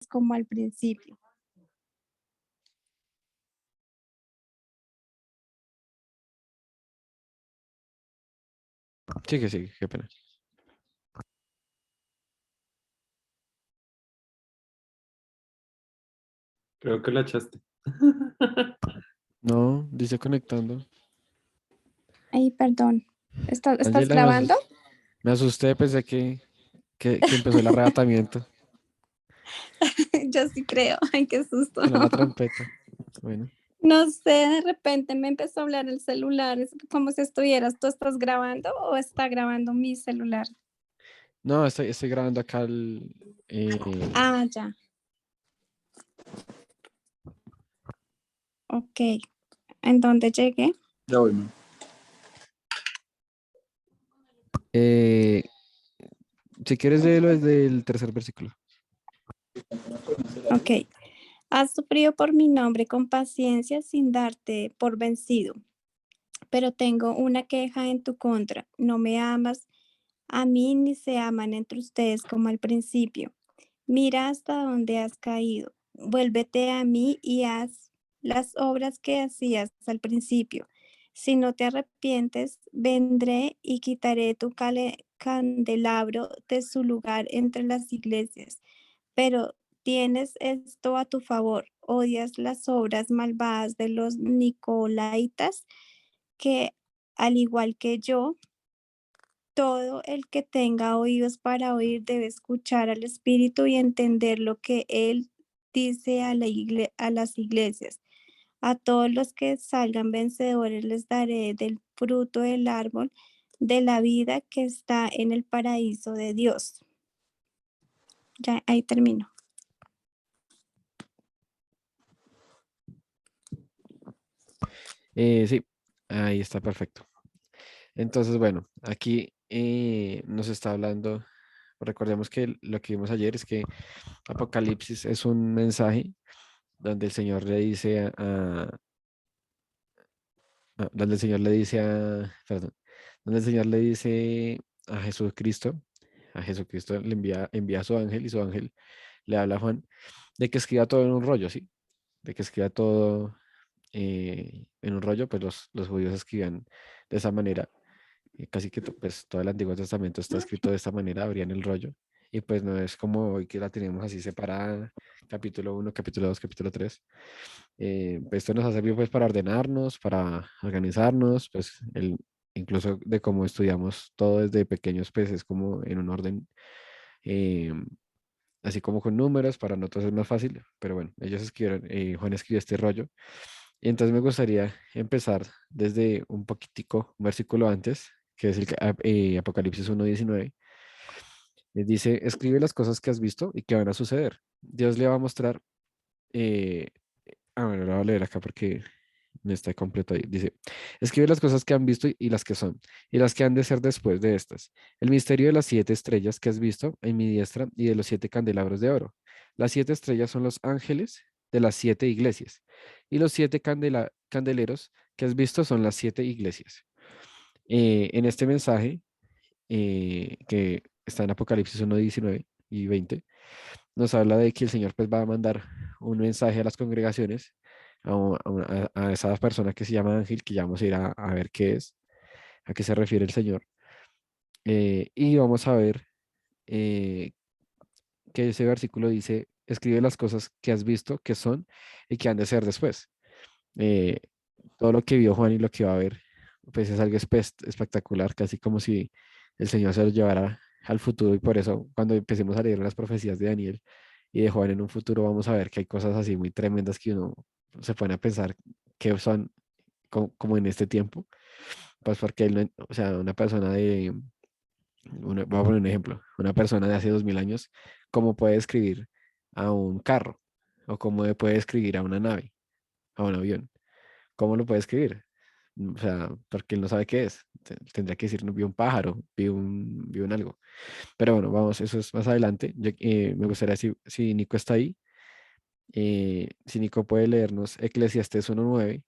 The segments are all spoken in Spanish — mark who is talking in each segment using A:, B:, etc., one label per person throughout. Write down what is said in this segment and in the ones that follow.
A: como al principio.
B: Sí, qué pena.
C: Creo que la echaste.
B: No, dice conectando.
A: Ay, perdón. ¿Estás
B: Angela,
A: grabando?
B: me asusté, pensé que empezó el arrebatamiento.
A: Yo sí creo. Ay, qué susto.
B: Sonó la trompeta. Bueno,
A: No sé, de repente me empezó a hablar el celular. Es como si estuvieras, ¿tú estás grabando o está grabando mi celular?
B: no, estoy grabando acá
A: Ah, ya. Ok. ¿En dónde llegué?
C: Ya voy, man.
B: eh, si quieres leerlo desde el tercer versículo.
A: Ok. Has sufrido por mi nombre con paciencia sin darte por vencido, pero tengo una queja en tu contra. No me amas a mí ni se aman entre ustedes como al principio. Mira hasta dónde has caído. Vuélvete a mí y haz las obras que hacías al principio. Si no te arrepientes, vendré y quitaré tu candelabro de su lugar entre las iglesias. Pero tienes esto a tu favor. Odias las obras malvadas de los nicolaitas, que al igual que yo, todo el que tenga oídos para oír debe escuchar al Espíritu y entender lo que Él dice a las iglesias. A todos los que salgan vencedores les daré del fruto del árbol de la vida que está en el paraíso de Dios. Ya ahí termino.
B: Sí, ahí está perfecto. Entonces, bueno, aquí nos está hablando, recordemos que lo que vimos ayer es que Apocalipsis es un mensaje donde el Señor le dice donde el Señor le dice perdón, donde el Señor le dice a Jesucristo, envía a su ángel y su ángel le habla a Juan de que escriba todo en un rollo, ¿sí? De que escriba todo en un rollo, pues los judíos escribían de esa manera. Casi que pues, todo el Antiguo Testamento está escrito de esta manera, abrían el rollo. Y pues no es como hoy que la tenemos así separada, capítulo uno, capítulo 2, capítulo 3. Pues esto nos ha servido pues para ordenarnos, para organizarnos, pues incluso de cómo estudiamos todo desde pequeños, pues es como en un orden, eh, así como con números, para nosotros es más fácil, pero bueno, ellos escribieron, Juan escribió este rollo. Y entonces me gustaría empezar desde un poquitico, un versículo antes, que es Apocalipsis 1:19. Dice, escribe las cosas que has visto y que van a suceder. Dios le va a mostrar, eh, bueno, lo voy a leer acá porque no está completo ahí. Dice, escribe las cosas que han visto y las que son, y las que han de ser después de estas. El misterio de las 7 estrellas que has visto en mi diestra y de los 7 candelabros de oro. Las 7 estrellas son los ángeles de las 7 iglesias, y los 7 candeleros que has visto son las 7 iglesias. En este mensaje, que está en Apocalipsis 1:19 y 20, nos habla de que el Señor pues va a mandar un mensaje a las congregaciones, a esa persona que se llama ángel, que ya vamos a ir a ver qué es, a qué se refiere el Señor. Y vamos a ver eh, que ese versículo dice, escribe las cosas que has visto, que son y que han de ser después. Eh, Todo lo que vio Juan y lo que va a ver, pues es algo espectacular, casi como si el Señor se lo llevara al futuro, y por eso cuando empecemos a leer las profecías de Daniel y de Juan en un futuro, vamos a ver que hay cosas así muy tremendas que uno se pone a pensar que son como en este tiempo, pues porque él o sea, una persona voy a poner un ejemplo, una persona de hace 2000 años, ¿cómo puede escribir a un carro? ¿O cómo puede escribir a una nave, a un avión? ¿Cómo lo puede escribir? O sea, porque él no sabe qué es. Tendría que decir, no, vi un pájaro, vi un algo. Pero bueno, vamos, eso es más adelante. Me gustaría, si Nico está ahí, si Nico puede leernos Eclesiastés 1:9,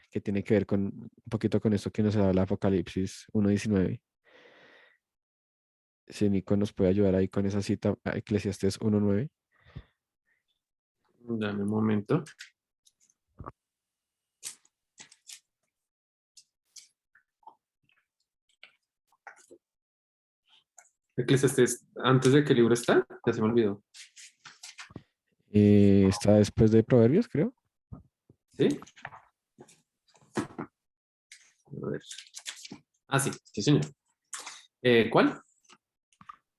B: que tiene que ver con un poquito con esto que nos habla Apocalipsis 1:19. Si Nico nos puede ayudar ahí con esa cita, a Eclesiastés 1:9.
C: Dame un momento. Eclesiastés, ¿antes de qué libro está? Ya se me olvidó.
B: Está después de Proverbios, creo.
C: ¿Sí? A ver. Ah, sí, sí, señor. ¿Cuál?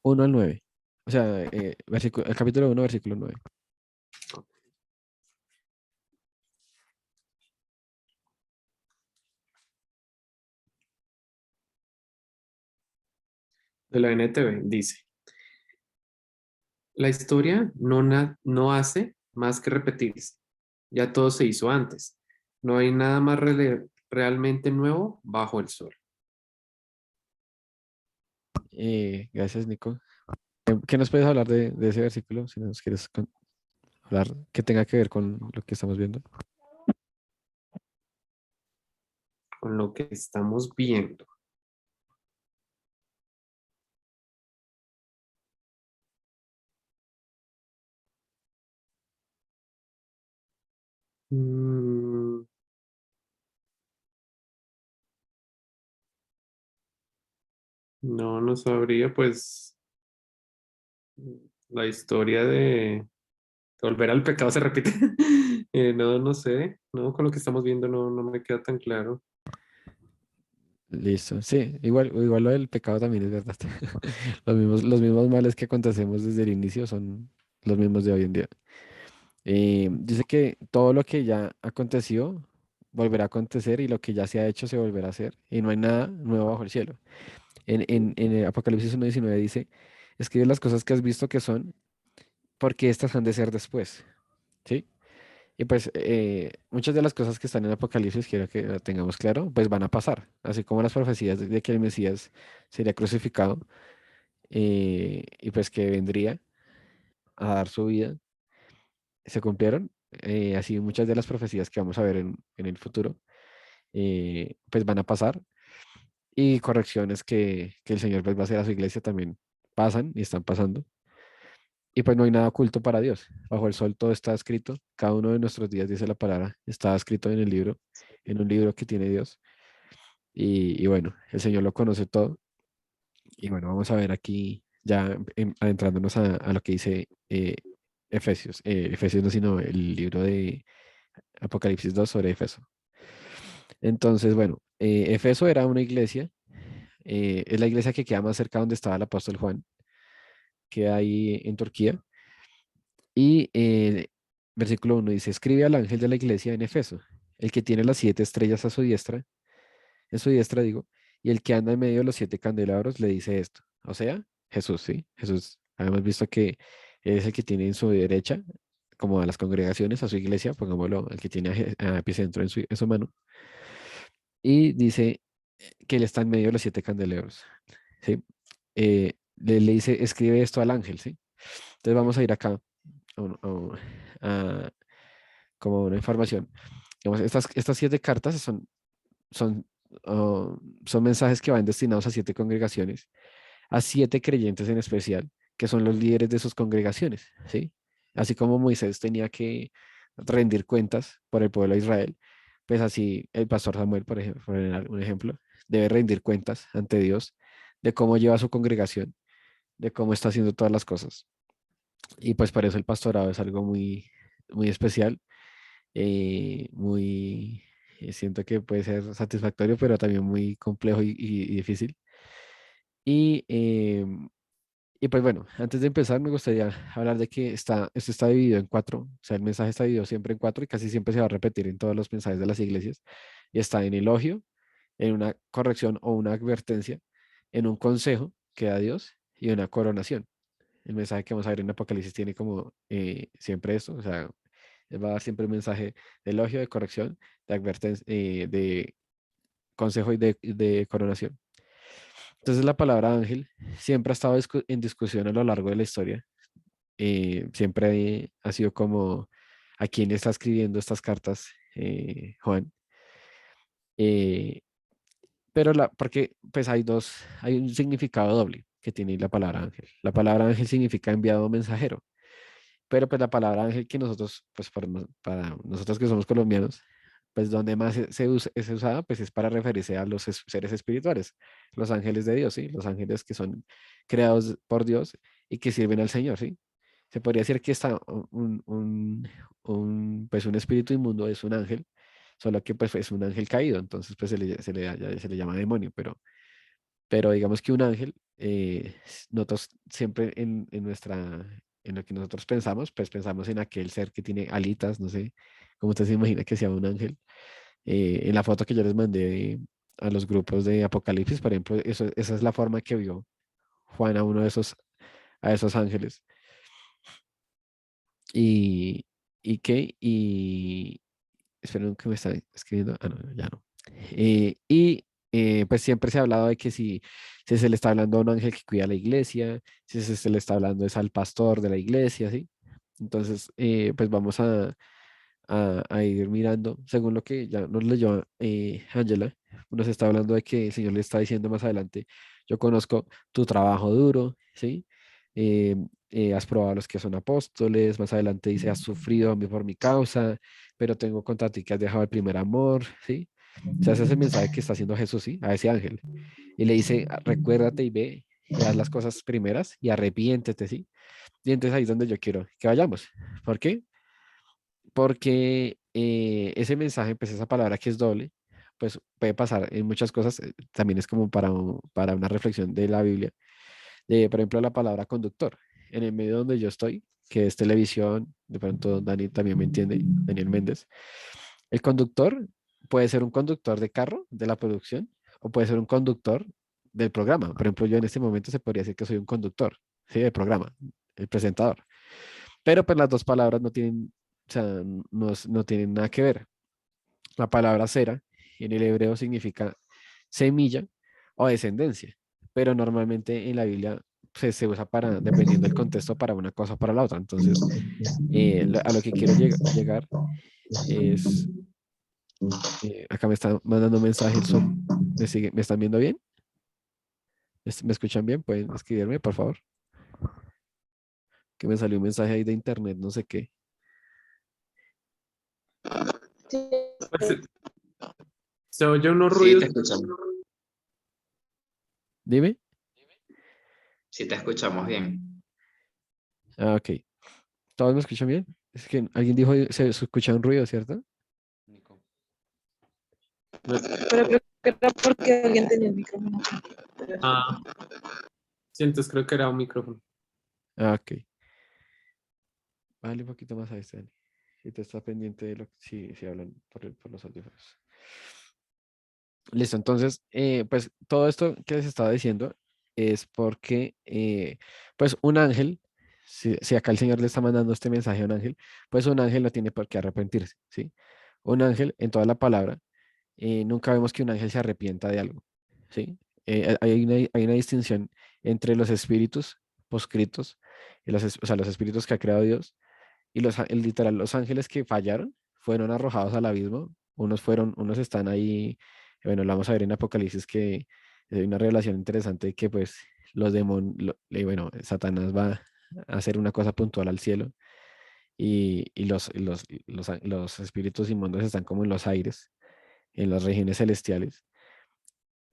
B: 1 al 9. O sea, el capítulo 1, versículo 9.
C: De la NTV. Dice, la historia no hace más que repetirse. Ya todo se hizo antes. No hay nada más realmente nuevo bajo el sol.
B: Gracias, Nico. ¿Qué nos puedes hablar de ese versículo? Si nos quieres hablar que tenga que ver con lo que estamos viendo.
C: Con lo que estamos viendo. Mm, no, no sabría, pues la historia de volver al pecado se repite. No, no sé. No, con lo que estamos viendo no me queda tan claro.
B: Listo. Sí, igual lo del pecado también es verdad. Los mismos males que acontecemos desde el inicio son los mismos de hoy en día. Dice que todo lo que ya aconteció volverá a acontecer y lo que ya se ha hecho se volverá a hacer y no hay nada nuevo bajo el cielo. En el Apocalipsis 1:19 dice, escribe las cosas que has visto que son porque estas han de ser después. ¿Sí? Y pues muchas de las cosas que están en Apocalipsis, quiero que lo tengamos claro, pues van a pasar, así como las profecías de que el Mesías sería crucificado y pues que vendría a dar su vida, se cumplieron. Así muchas de las profecías que vamos a ver en el futuro, pues van a pasar y correcciones que el Señor pues va a hacer a su iglesia también pasan y están pasando. Y pues no hay nada oculto para Dios. Bajo el sol todo está escrito. Cada uno de nuestros días, dice la palabra, está escrito en el libro, en un libro que tiene Dios. Y bueno, el Señor lo conoce todo. Y bueno, vamos a ver aquí ya adentrándonos a lo que dice Efesios. Efesios no, sino el libro de Apocalipsis 2 sobre Efeso. Entonces, bueno, Efeso era una iglesia. Es la iglesia que queda más cerca donde estaba el apóstol Juan, que ahí en Turquía. Y versículo 1 dice, escribe al ángel de la iglesia en Efeso, el que tiene las 7 estrellas a su diestra, en su diestra digo, y el que anda en medio de los 7 candelabros le dice esto. O sea, Jesús, ¿sí? Jesús, habíamos visto que él es el que tiene en su derecha, como a las congregaciones, a su iglesia, pongámoslo, el que tiene a epicentro en su mano, y dice que él está en medio de los 7 candelabros, ¿sí? Le dice, escribe esto al ángel, ¿sí? Entonces vamos a ir acá a, a- como una información. Digamos, estas 7 cartas son, son mensajes que van destinados a 7 congregaciones, a 7 creyentes en especial, que son los líderes de sus congregaciones, ¿sí? Así como Moisés tenía que rendir cuentas por el pueblo de Israel, pues así el pastor Samuel, por ejemplo, un ejemplo, debe rendir cuentas ante Dios de cómo lleva su congregación, de cómo está haciendo todas las cosas. Y pues por eso el pastorado es algo muy, muy especial, muy, siento que puede ser satisfactorio, pero también muy complejo y difícil. Y, y pues bueno, antes de empezar me gustaría hablar de que esto está dividido en cuatro, o sea, el mensaje está dividido siempre en cuatro y casi siempre se va a repetir en todos los mensajes de las iglesias. Y está en elogio, en una corrección o una advertencia, en un consejo que da Dios y una coronación. El mensaje que vamos a ver en Apocalipsis tiene como siempre esto, o sea, va a dar siempre un mensaje de elogio, de corrección, de advertencia, de consejo y de coronación. Entonces la palabra ángel siempre ha estado en discusión a lo largo de la historia. Siempre ha sido como a quién está escribiendo estas cartas, Juan. Eh, pero porque pues hay un significado doble que tiene la palabra ángel. La palabra ángel significa enviado mensajero. Pero pues la palabra ángel que nosotros, pues para nosotros que somos colombianos, pues donde más es usada, pues es para referirse a los seres espirituales, los ángeles de Dios, ¿sí? Los ángeles que son creados por Dios y que sirven al Señor, ¿sí? Se podría decir que está pues un espíritu inmundo es un ángel, solo que pues es un ángel caído, entonces pues se le llama demonio, pero digamos que un ángel, nosotros siempre en lo que nosotros pensamos, pues pensamos en aquel ser que tiene alitas, no sé, cómo usted se imagina que sea un ángel. En la foto que yo les mandé a los grupos de Apocalipsis, por ejemplo, esa es la forma que vio Juan a uno a esos ángeles. Y, y esperen que me está escribiendo. Ah, no, ya no. Pues siempre se ha hablado de que si se le está hablando a un ángel que cuida la iglesia, si se le está hablando es al pastor de la iglesia, ¿sí? Entonces, pues vamos a ir mirando, según lo que ya nos leyó Ángela, nos está hablando de que el Señor le está diciendo más adelante, yo conozco tu trabajo duro, ¿sí? Eh, has probado a los que son apóstoles, más adelante dice, has sufrido a mí por mi causa, pero tengo contra ti que has dejado el primer amor, ¿sí? O sea, ese es el mensaje que está haciendo Jesús, ¿sí? A ese ángel. Y le dice, recuérdate y ve y haz las cosas primeras y arrepiéntete, ¿sí? Y entonces ahí es donde yo quiero que vayamos. ¿Por qué? Porque ese mensaje, pues esa palabra que es doble, pues puede pasar en muchas cosas, también es como para una reflexión de la Biblia, por ejemplo, la palabra conductor, en el medio donde yo estoy, que es televisión, de pronto Dani también me entiende, Daniel Méndez, el conductor puede ser un conductor de carro, de la producción, o puede ser un conductor del programa. Por ejemplo, yo en este momento se podría decir que soy un conductor, ¿sí? Del programa, el presentador. Pero pues las dos palabras no tienen, o sea, no tienen nada que ver. La palabra cera en el hebreo significa semilla o descendencia, pero normalmente en la Biblia se usa para, dependiendo del contexto, para una cosa o para la otra. Entonces, a lo que quiero llegar es, acá me está mandando un mensaje el Zoom. ¿Me están viendo bien? ¿Me escuchan bien? ¿Pueden escribirme, por favor? Que me salió un mensaje ahí de internet, no sé qué.
C: Pues, se oye unos
D: Sí, te
C: ruidos.
D: escuchamos.
B: Dime.
D: Sí, te escuchamos bien.
B: Ah, ok. ¿Todos me escuchan bien? Es que alguien dijo, se escucha un ruido, ¿cierto?
E: Pero creo que era porque alguien tenía el micrófono. Pero
C: Ah, sí, entonces creo que era un micrófono.
B: Ah, ok. Vale, un poquito más a este, Dani. Si te estás pendiente de lo que si hablan por los audífonos. Listo, entonces, pues todo esto que les estaba diciendo es porque, pues un ángel, si acá el Señor le está mandando este mensaje a un ángel, pues un ángel no tiene por qué arrepentirse, ¿sí? Un ángel, en toda la palabra, nunca vemos que un ángel se arrepienta de algo, ¿sí? Hay una distinción entre los espíritus poscritos, y o sea, los espíritus que ha creado Dios, y literal, los ángeles que fallaron fueron arrojados al abismo. Unos están ahí, bueno, lo vamos a ver en Apocalipsis que hay una revelación interesante de que pues los demonios, bueno, Satanás va a hacer una cosa puntual al cielo y los espíritus inmundos están como en los aires, en las regiones celestiales.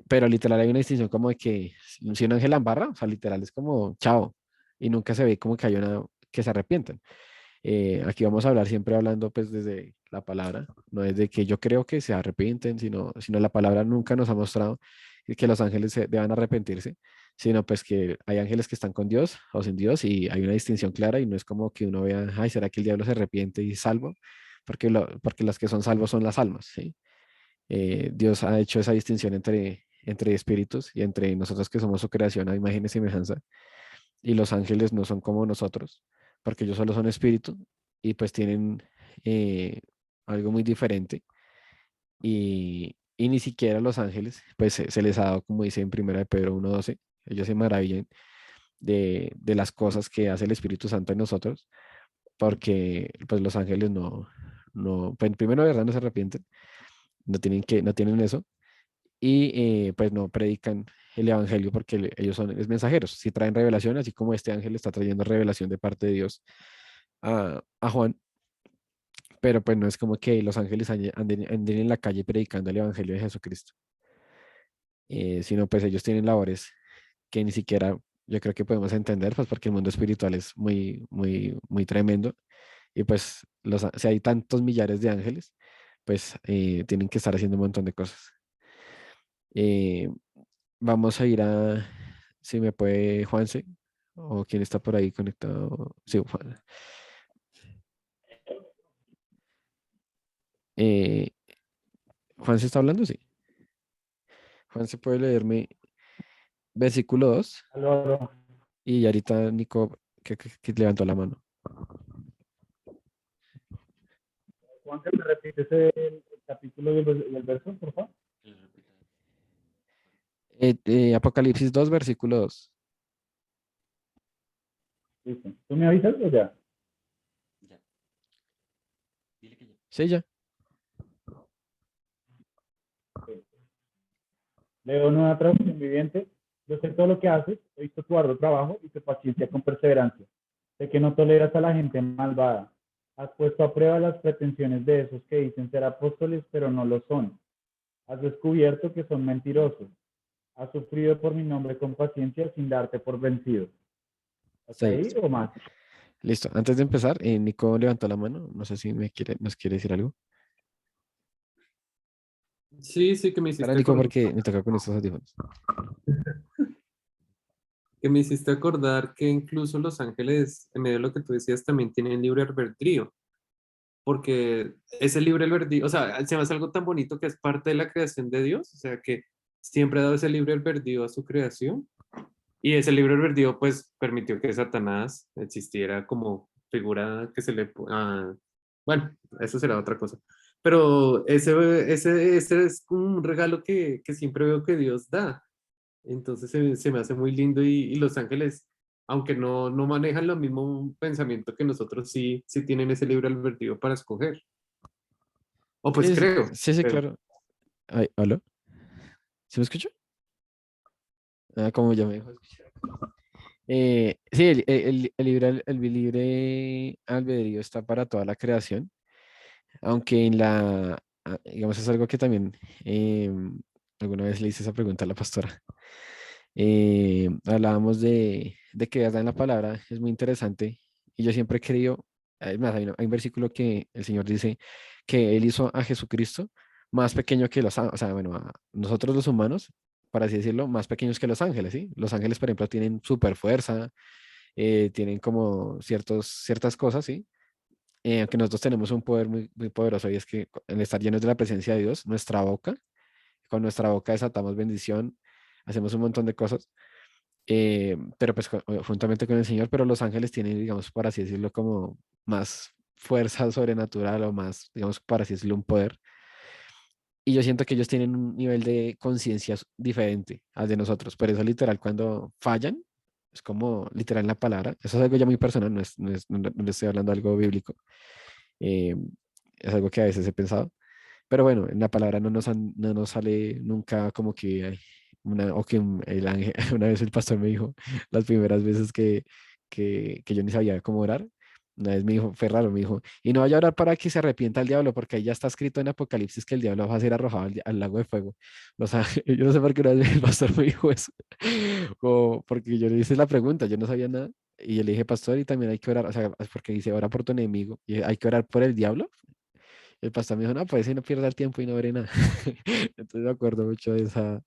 B: Pero literal hay una distinción como de que si un ángel la embarra, o sea, literal es como chao, y nunca se ve como que hay una que se arrepientan. Aquí vamos a hablar siempre hablando pues desde la palabra, no desde que yo creo que se arrepienten, sino la palabra nunca nos ha mostrado que los ángeles deban arrepentirse, sino pues que hay ángeles que están con Dios o sin Dios y hay una distinción clara y no es como que uno vea, ay, ¿será que el diablo se arrepiente y es salvo? Porque las que son salvos son las almas, ¿sí? Dios ha hecho esa distinción entre espíritus y entre nosotros que somos su creación a imagen y semejanza y los ángeles no son como nosotros, porque ellos solo son espíritu y pues tienen algo muy diferente y ni siquiera los ángeles, pues se les ha dado, como dice en Primera de Pedro 1:12, ellos se maravillan de las cosas que hace el Espíritu Santo en nosotros, porque pues los ángeles pues primero de verdad no se arrepienten, no tienen eso, y pues no predican el evangelio porque ellos son mensajeros, si traen revelación, así como este ángel está trayendo revelación de parte de Dios a Juan, pero pues no es como que los ángeles anden en la calle predicando el evangelio de Jesucristo, sino pues ellos tienen labores que ni siquiera yo creo que podemos entender, pues porque el mundo espiritual es muy, muy, muy tremendo y pues si hay tantos millares de ángeles, pues tienen que estar haciendo un montón de cosas. Eh, Vamos a ir si me puede Juanse, o quién está por ahí conectado. Sí, Juan. Eh, ¿Juanse está hablando? Sí. Juanse puede leerme versículo 2
F: Aló, aló.
B: y ahorita Nico que levantó la mano.
F: Juan, ¿me repites el capítulo y el verso, por favor?
B: Apocalipsis 2, versículo 2.
F: Listo. ¿Tú me avisas o ya?
B: Sí, ya.
F: Sí. Leo Nueva Traducción Viviente. Yo sé todo lo que haces, he visto tu arduo trabajo y tu paciencia con perseverancia. Sé que no toleras a la gente malvada. Has puesto a prueba las pretensiones de esos que dicen ser apóstoles, pero no lo son. Has descubierto que son mentirosos. Has sufrido por mi nombre con paciencia sin darte por vencido. ¿Hasta
B: Sí.
F: ahí o más?
B: Listo. Antes de empezar, Nico levantó la mano. No sé si nos quiere decir algo.
C: Sí, sí, que me
B: Para
C: hiciste
B: Nico,
C: acordar.
B: porque me toca con estos audífonos.
C: Que me hiciste acordar que incluso los ángeles, en medio de lo que tú decías, también tienen libre albedrío, porque ese libre albedrío, o sea, se me hace algo tan bonito que es parte de la creación de Dios, o sea, que siempre ha dado ese libre albedrío a su creación, y ese libre albedrío, pues, permitió que Satanás existiera como figura que se le... bueno, eso será otra cosa. Pero ese es como un regalo que siempre veo que Dios da. Entonces se me hace muy lindo y Los Ángeles, aunque no manejan lo mismo pensamiento que nosotros, sí tienen ese libre albedrío para escoger. O pues
B: Sí, sí,
C: creo,
B: sí, sí,
C: pero
B: claro. Ay, ¿aló? ¿Sí me escucho? Como ya me dijo. Sí, el libre albedrío está para toda la creación, aunque digamos, es algo que también alguna vez le hice esa pregunta a la pastora. Hablábamos de que verdad en la palabra es muy interesante y yo siempre he creído, es más, hay un versículo que el Señor dice que Él hizo a Jesucristo más pequeño que o sea, bueno, a nosotros los humanos, para así decirlo, más pequeños que los ángeles, ¿sí? Los ángeles, por ejemplo, tienen super fuerza, tienen como ciertas cosas, ¿sí? Aunque nosotros tenemos un poder muy, muy poderoso y es que al estar llenos de la presencia de Dios, con nuestra boca desatamos bendición, hacemos un montón de cosas, pero pues juntamente con el Señor, pero los ángeles tienen, digamos, por así decirlo, como más fuerza sobrenatural o más, digamos, por así decirlo, un poder. Y yo siento que ellos tienen un nivel de conciencia diferente al de nosotros. Por eso, literal, cuando fallan, es como literal en la palabra. Eso es algo ya muy personal, no le estoy hablando de algo bíblico. eh, es algo que a veces he pensado. Pero bueno, en la palabra no nos sale nunca como que o que el ángel, una vez el pastor me dijo, las primeras veces que yo ni sabía cómo orar, una vez me dijo, fue raro, me dijo, y no vaya a orar para que se arrepienta el diablo, porque ahí ya está escrito en Apocalipsis que el diablo va a ser arrojado al lago de fuego. O sea, yo no sé por qué una vez el pastor me dijo eso, o porque yo le hice la pregunta, yo no sabía nada, y yo le dije, pastor, y también hay que orar, o sea, es porque dice, ora por tu enemigo, y hay que orar por el diablo. El pastor me dijo, no, pues si no pierda el tiempo y no veré nada. Entonces me acuerdo mucho de esas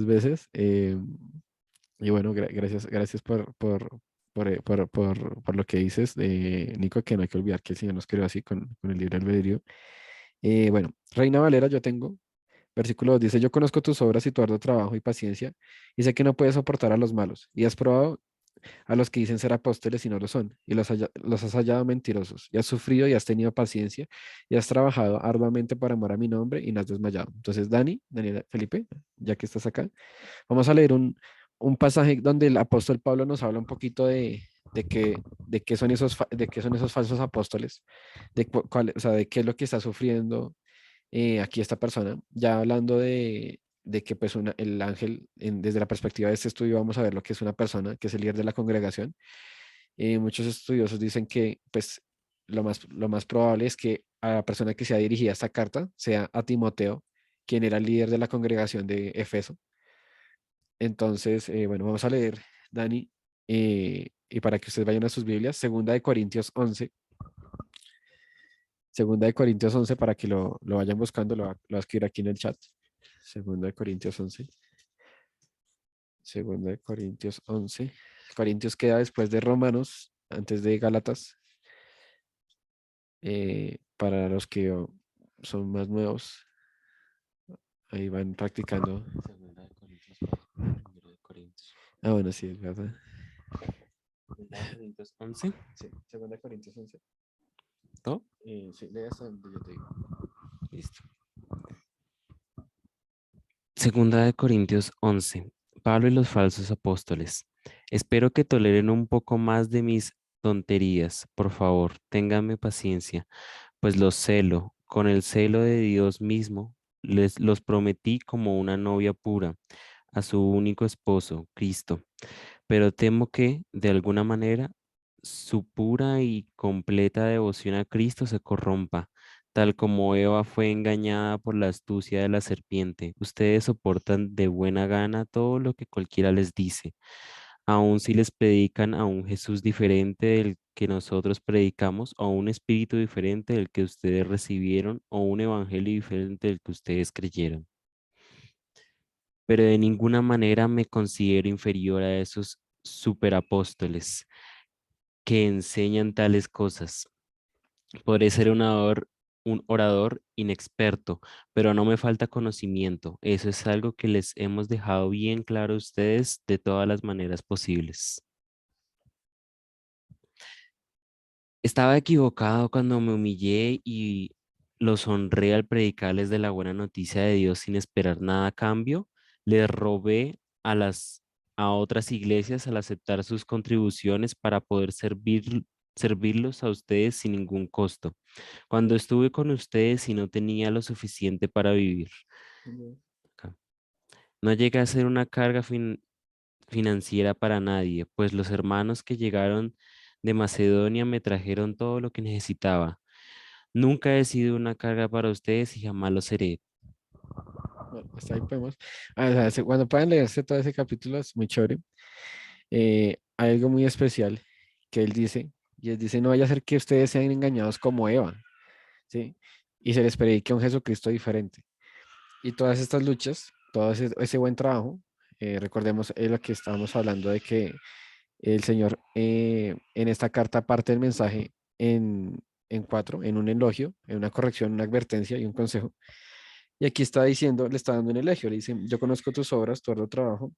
B: veces. Y bueno, gracias por lo que dices, Nico, que no hay que olvidar que el Señor nos creó así con el libre albedrío. Bueno, Reina Valera, yo tengo, versículo 2 dice, yo conozco tus obras y tu arduo trabajo y paciencia, y sé que no puedes soportar a los malos, y has probado a los que dicen ser apóstoles y no lo son, y los has hallado mentirosos, y has sufrido y has tenido paciencia, y has trabajado arduamente por amor a mi nombre y no has desmayado. Entonces, Daniela, Felipe, ya que estás acá, vamos a leer un pasaje donde el apóstol Pablo nos habla un poquito de qué son de qué son esos falsos apóstoles, o sea, de qué es lo que está sufriendo aquí esta persona, ya hablando de que pues el ángel, desde la perspectiva de este estudio, vamos a ver lo que es una persona, que es el líder de la congregación, Muchos estudiosos dicen que pues lo más probable es que a la persona que sea dirigida esta carta sea a Timoteo, quien era el líder de la congregación de Efeso. Entonces, bueno, vamos a leer, Dani, y para que ustedes vayan a sus Biblias, Segunda de Corintios 11. Segunda de Corintios 11, para que lo vayan buscando, lo voy a escribir aquí en el chat. Segunda de Corintios 11. Segunda de Corintios 11. Corintios queda después de Romanos, antes de Gálatas. Para los que son más nuevos, ahí van practicando.
G: Segunda de Corintios, primero de Corintios.
B: Ah, bueno, sí, es verdad.
G: Segunda de Corintios 11.
B: Sí, Segunda de Corintios 11.
G: ¿Todo?
B: Sí, lee hasta donde yo te digo.
G: Listo. Segunda de Corintios 11. Pablo y los falsos apóstoles. Espero que toleren un poco más de mis tonterías. Por favor, ténganme paciencia, pues los celo. Con el celo de Dios mismo, les los prometí como una novia pura a su único esposo, Cristo. Pero temo que, de alguna manera, su pura y completa devoción a Cristo se corrompa, tal como Eva fue engañada por la astucia de la serpiente. Ustedes soportan de buena gana todo lo que cualquiera les dice, aun si les predican a un Jesús diferente del que nosotros predicamos, o un espíritu diferente del que ustedes recibieron, o un evangelio diferente del que ustedes creyeron. Pero de ninguna manera me considero inferior a esos superapóstoles que enseñan tales cosas. Podré ser un orador inexperto, pero no me falta conocimiento. Eso es algo que les hemos dejado bien claro a ustedes de todas las maneras posibles. Estaba equivocado cuando me humillé y los honré al predicarles de la buena noticia de Dios sin esperar nada a cambio. Les robé a otras iglesias al aceptar sus contribuciones para poder servirlos a ustedes sin ningún costo. Cuando estuve con ustedes y no tenía lo suficiente para vivir. Acá. No llegué a ser una carga financiera para nadie, pues los hermanos que llegaron de Macedonia me trajeron todo lo que necesitaba. Nunca he sido una carga para ustedes y jamás lo seré.
B: Bueno, hasta ahí podemos. O sea, cuando puedan leerse todo ese capítulo es muy chévere. Hay algo muy especial que él dice, y él dice, no vaya a ser que ustedes sean engañados como Eva, ¿sí? Y se les predique un Jesucristo diferente. Y todas estas luchas, todo ese buen trabajo, recordemos lo que estábamos hablando de que el Señor en esta carta parte del mensaje en cuatro, en un elogio, en una corrección, una advertencia y un consejo. Y aquí está diciendo, le está dando un elogio, le dice, yo conozco tus obras, tu arduo trabajo,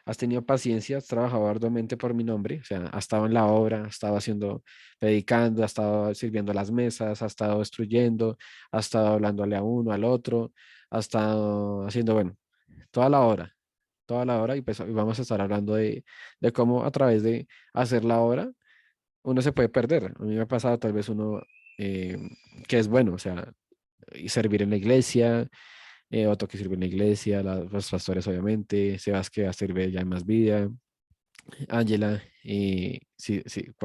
B: has tenido paciencia, has trabajado arduamente por mi nombre, o sea, has estado en la obra, has estado haciendo, predicando, has estado sirviendo las mesas, has estado destruyendo, has estado hablándole a uno, al otro, has estado haciendo, bueno, toda la obra, y pues hoy vamos a estar hablando de cómo a través de hacer la obra uno se puede perder. A mí me ha pasado tal vez uno eh, que es bueno, o sea, y servir en la iglesia, otro que sirve en la iglesia, los pastores obviamente, Sebas que va a servir ya en más vida, Ángela, sí, sí,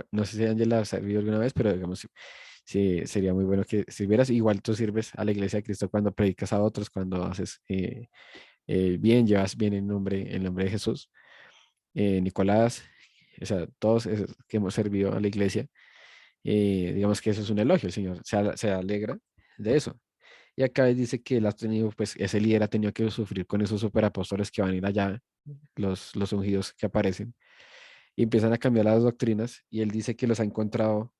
B: no sé si Ángela ha servido alguna vez, pero digamos, sí, sí, sería muy bueno que sirvieras. Igual tú sirves a la iglesia de Cristo cuando predicas a otros, cuando haces bien, llevas bien el nombre de Jesús. Nicolás, o sea, todos que hemos servido a la iglesia, digamos que eso es un elogio, el Señor se alegra de eso. Y acá dice que él ha tenido, pues ese líder ha tenido que sufrir con esos superapóstoles que van a ir allá, los ungidos que aparecen, y empiezan a cambiar las doctrinas, y él dice que los ha encontrado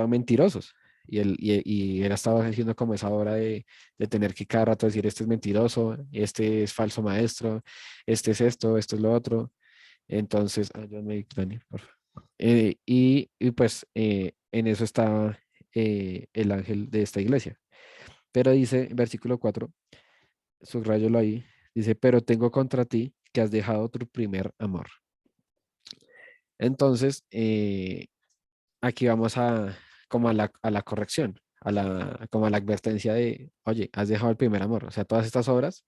B: mentirosos. Y él estaba haciendo como esa obra de tener que cada rato decir, este es mentiroso, este es falso maestro, este es esto es lo otro. Entonces, ayúdame, Dani, por favor. Pues en eso está el ángel de esta iglesia. Pero dice, versículo 4, subrayalo ahí, dice, pero tengo contra ti que has dejado tu primer amor. Entonces, aquí vamos como a la corrección, como a la advertencia de, oye, has dejado el primer amor. O sea, todas estas obras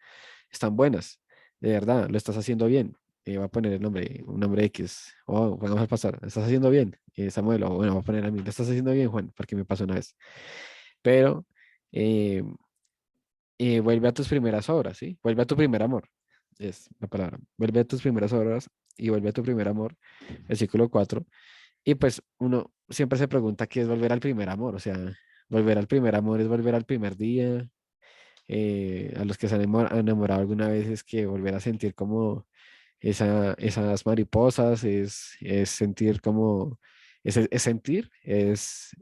B: están buenas, de verdad, lo estás haciendo bien, voy a poner el nombre, un nombre X, oh, vamos a pasar, estás haciendo bien, Samuel, o bueno, voy a poner a mí, lo estás haciendo bien, Juan, porque me pasó una vez. Pero eh, vuelve a tus primeras obras, ¿sí? Vuelve a tu primer amor, es la palabra. Vuelve a tus primeras obras y vuelve a tu primer amor, versículo 4. Y pues uno siempre se pregunta qué es volver al primer amor, o sea, volver al primer amor es volver al primer día. A los que se han enamorado alguna vez es que volver a sentir como esas mariposas, es sentir como, es sentir, es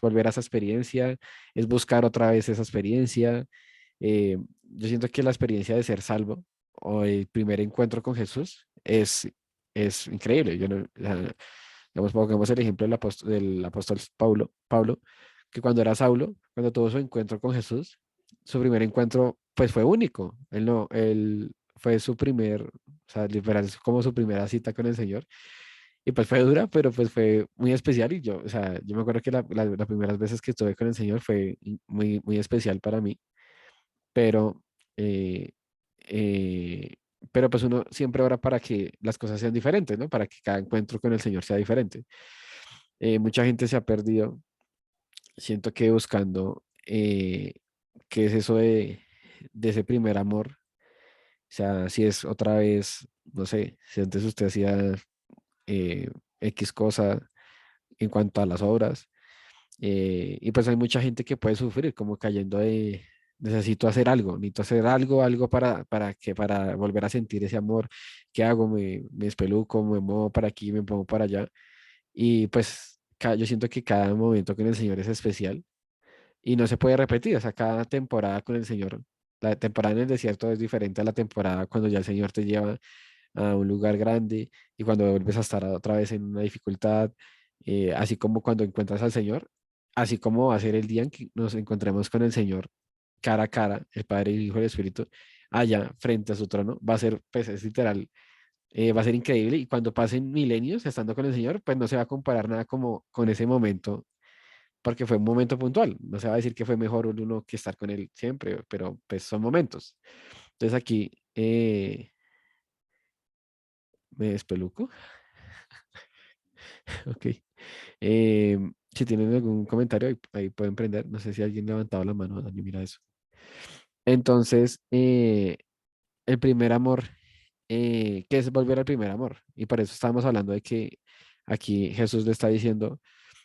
B: volver a esa experiencia, es buscar otra vez esa experiencia. Yo siento que la experiencia de ser salvo o el primer encuentro con Jesús es increíble. Yo no, o sea, digamos, pongamos el ejemplo del apóstol Pablo, que cuando era Saulo, cuando tuvo su encuentro con Jesús, su primer encuentro pues fue único. Él fue su primer, o sea, literal, es como su primera cita con el Señor. Y pues fue dura, pero pues fue muy especial. Y yo, o sea, yo me acuerdo que las primeras veces que estuve con el Señor fue muy, muy especial para mí. Pero, eh, eh, pero pues uno siempre ora para que las cosas sean diferentes, ¿no? Para que cada encuentro con el Señor sea diferente. Mucha gente se ha perdido, siento que buscando qué es eso de ese primer amor. O sea, si es otra vez, no sé, si antes usted hacía eh, X cosa en cuanto a las obras, y pues hay mucha gente que puede sufrir como cayendo de, necesito hacer algo, necesito hacer algo para volver a sentir ese amor. ¿Qué hago? Me espeluco, me muevo para aquí, me pongo para allá. Y pues yo siento que cada momento con el Señor es especial y no se puede repetir. O sea, cada temporada con el Señor, la temporada en el desierto es diferente a la temporada cuando ya el Señor te lleva a un lugar grande y cuando vuelves a estar otra vez en una dificultad, así como cuando encuentras al Señor, así como va a ser el día en que nos encontremos con el Señor cara a cara, el Padre, el Hijo y el Espíritu, allá frente a su trono, va a ser, pues es literal, va a ser increíble y cuando pasen milenios estando con el Señor, pues no se va a comparar nada como con ese momento, porque fue un momento puntual, no se va a decir que fue mejor uno que estar con Él siempre, pero pues son momentos. Entonces aquí me despeluco. Ok. Si tienen algún comentario, ahí pueden prender. No sé si alguien levantaba la mano. Dani, mira eso. Entonces, el primer amor, ¿qué es volver al primer amor? Y por eso estamos hablando de que aquí Jesús le está diciendo,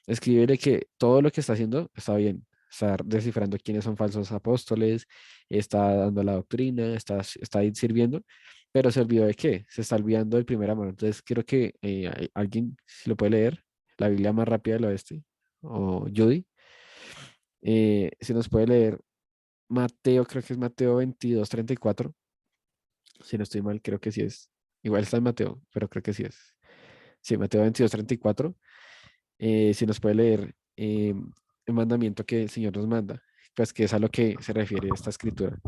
B: escríbele que todo lo que está haciendo está bien. Está descifrando quiénes son falsos apóstoles, está dando la doctrina, está ahí sirviendo, pero se olvidó de qué, se está olvidando del primer amor. Entonces, quiero que alguien, si lo puede leer, la Biblia más rápida del oeste, o Judy, si nos puede leer Mateo, creo que es Mateo 22:34. Si no estoy mal, creo que sí es. Igual está en Mateo, pero creo que sí es. Sí, Mateo 22:34. Si nos puede leer el mandamiento que el Señor nos manda, pues que es a lo que se refiere esta escritura.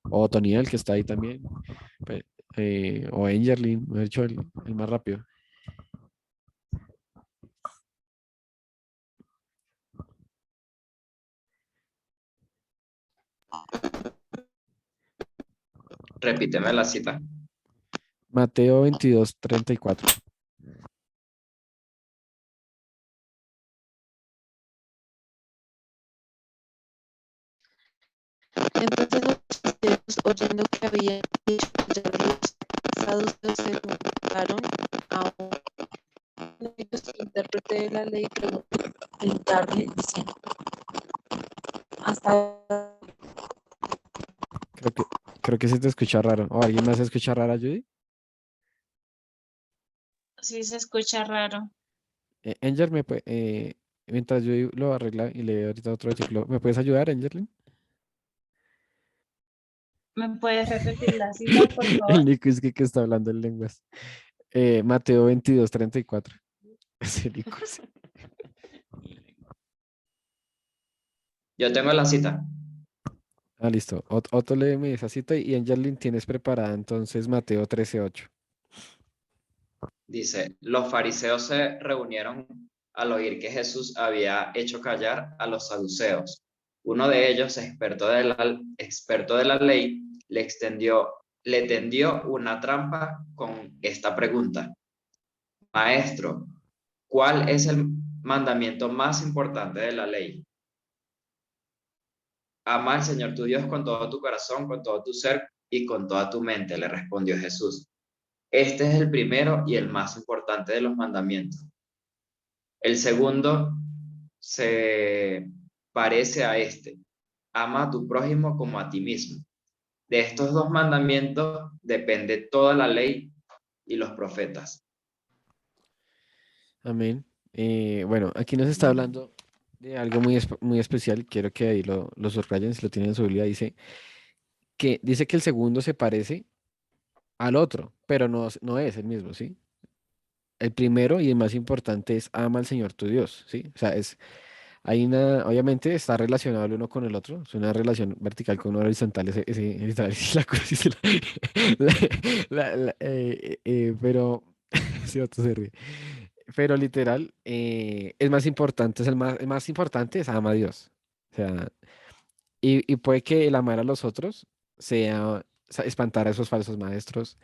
B: O Toniel, que está ahí también. Pues, o Engerlin, me he dicho el más rápido.
D: Repíteme la cita.
B: Mateo 22:34.
E: Entonces los fariseos, oyendo que había dicho ya los saduceos, se juntaron a uno de ellos, intérprete de la ley, preguntarle, diciendo, hasta
B: Creo que, creo que se te escucha raro. ¿O alguien más se escucha rara, Judy?
H: Sí, se escucha raro.
B: Enger, mientras Judy lo arregla y lee ahorita otro versículo, ¿me puedes ayudar, Engerlin?
H: ¿Me puedes repetir la cita, por
B: El
H: favor?
B: Nico es que está hablando en lenguas. Mateo 22:34. Ese Nico, sí.
D: Yo tengo la cita.
B: Ah, listo. Otto léeme esa cita y Angelin tienes preparada entonces Mateo 13:8.
D: Dice, los fariseos se reunieron al oír que Jesús había hecho callar a los saduceos. Uno de ellos, experto de la ley, le extendió le tendió una trampa con esta pregunta: Maestro, ¿cuál es el mandamiento más importante de la ley? Ama al Señor tu Dios con todo tu corazón, con todo tu ser y con toda tu mente, le respondió Jesús. Este es el primero y el más importante de los mandamientos. El segundo se parece a este: ama a tu prójimo como a ti mismo. De estos dos mandamientos depende toda la ley y los profetas.
B: Amén. Bueno, aquí nos está hablando de algo muy especial. Quiero que ahí lo subrayen, si lo tienen en su Biblia. Dice que el segundo se parece al otro, pero no es el mismo, ¿sí? El primero y el más importante es ama al Señor tu Dios, ¿sí? O sea, obviamente está relacionado el uno con el otro, es una relación vertical con una horizontal, literal, es la cruz dice pero, sí, otro se ríe. Pero literal, es más importante, el más importante es ama a Dios. O sea, y puede que el amar a los otros sea espantar a esos falsos maestros,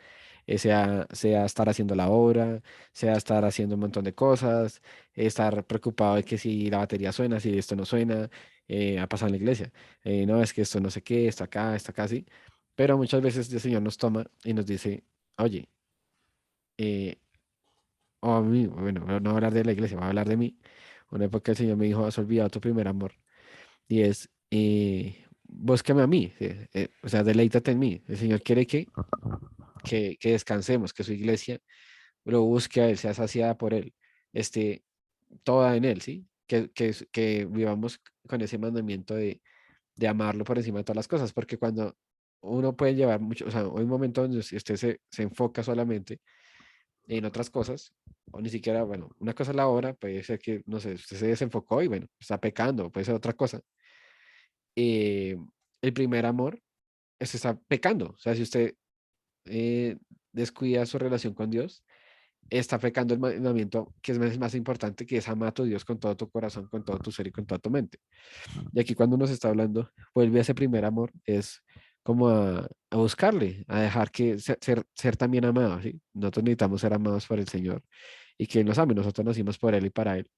B: sea estar haciendo la obra, sea estar haciendo un montón de cosas, estar preocupado de que si la batería suena, si esto no suena, ha pasado en la iglesia. No, es que esto no sé qué, esto acá, sí. Pero muchas veces el Señor nos toma y nos dice, oye, eh, o a mí, bueno, no voy a hablar de la iglesia, voy a hablar de mí. Una época el Señor me dijo, has olvidado tu primer amor. Y es, búscame a mí, o sea, deleítate en mí. El Señor quiere que descansemos, que su iglesia lo busque a Él, sea saciada por Él, esté toda en Él, ¿sí? Que vivamos con ese mandamiento de amarlo por encima de todas las cosas, porque cuando uno puede llevar mucho, o sea, hay un momento donde si usted se enfoca solamente en otras cosas, o ni siquiera, bueno, una cosa es la obra, puede ser que, no sé, usted se desenfocó y bueno, está pecando, puede ser otra cosa. eh, el primer amor está pecando. O sea, si usted eh, descuida su relación con Dios, está pecando el mandamiento que es más importante, que es amar a tu Dios con todo tu corazón, con todo tu ser y con toda tu mente. Y aquí cuando nos está hablando, vuelve a ese primer amor, es como a buscarle, a dejar que ser también amado, ¿sí? Nosotros necesitamos ser amados por el Señor y que Él nos ame, nosotros nacimos por Él y para Él.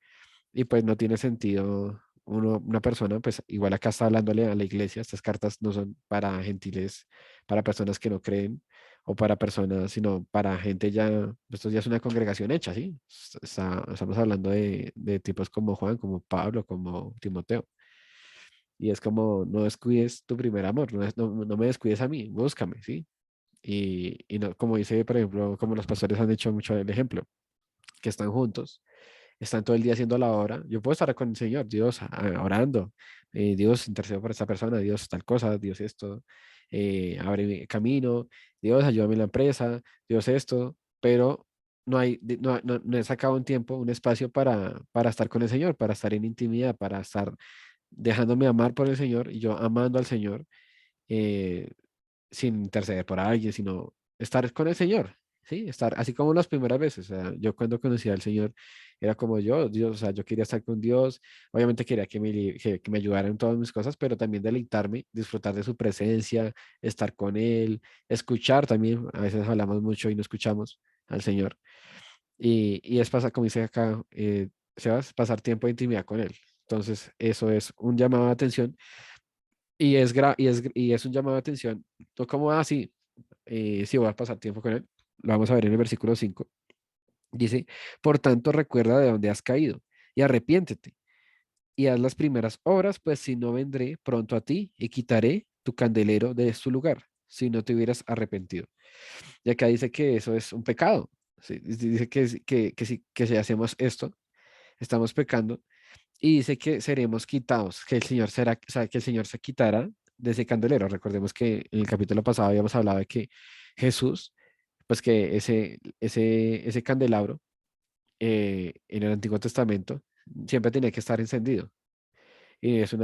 B: Y pues no tiene sentido una persona, pues igual acá está hablándole a la iglesia, estas cartas no son para gentiles, para personas que no creen o para personas, sino para gente ya, esto ya es una congregación hecha, ¿sí? Estamos hablando de tipos como Juan, como Pablo, como Timoteo. Y es como, no descuides tu primer amor, no me descuides a mí, búscame, ¿sí? Y no, como dice, por ejemplo, como los pastores han hecho mucho el ejemplo, que están juntos, están todo el día haciendo la obra. Yo puedo estar con el Señor, Dios, orando. Dios, intercedo por esta persona, Dios, tal cosa, Dios, esto. Abre mi camino, Dios, ayúdame en la empresa, Dios, esto. Pero no he sacado un tiempo, un espacio para estar con el Señor, para estar en intimidad, para estar dejándome amar por el Señor y yo amando al Señor, eh, sin interceder por alguien, sino estar con el Señor, ¿sí? Estar así como las primeras veces. O sea, yo cuando conocí al Señor era como yo, Dios, o sea, yo quería estar con Dios, obviamente quería que me ayudara en todas mis cosas, pero también deleitarme, disfrutar de su presencia, estar con Él, escuchar también, a veces hablamos mucho y no escuchamos al Señor. Y es pasar, como dice acá, Sebas, pasar tiempo de intimidad con Él. Entonces, eso es un llamado de atención y es un llamado de atención, no como así, si voy a pasar tiempo con él, lo vamos a ver en el versículo 5. Dice, por tanto, recuerda de dónde has caído y arrepiéntete y haz las primeras obras, pues si no vendré pronto a ti y quitaré tu candelero de su lugar, si no te hubieras arrepentido. Y acá dice que eso es un pecado. ¿Sí? Dice que si hacemos esto, estamos pecando y dice que seremos quitados, que el Señor será, o sea, que el Señor se quitará de ese candelero. Recordemos que en el capítulo pasado habíamos hablado de que Jesús, pues que ese candelabro en el Antiguo Testamento siempre tenía que estar encendido. Y es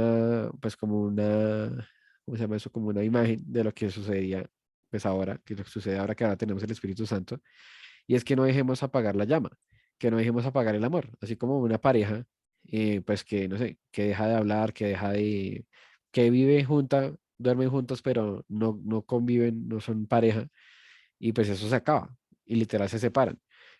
B: pues como ¿cómo se llama eso? Como una imagen de lo que sucedía, pues ahora, que lo que sucede ahora que ahora tenemos el Espíritu Santo. Y es que no dejemos apagar la llama, que no dejemos apagar el amor, así como una pareja, pues que, no sé, que deja de hablar, que vive junta duermen juntos, pero no conviven, no son pareja, y pues eso se acaba, y literal se separan.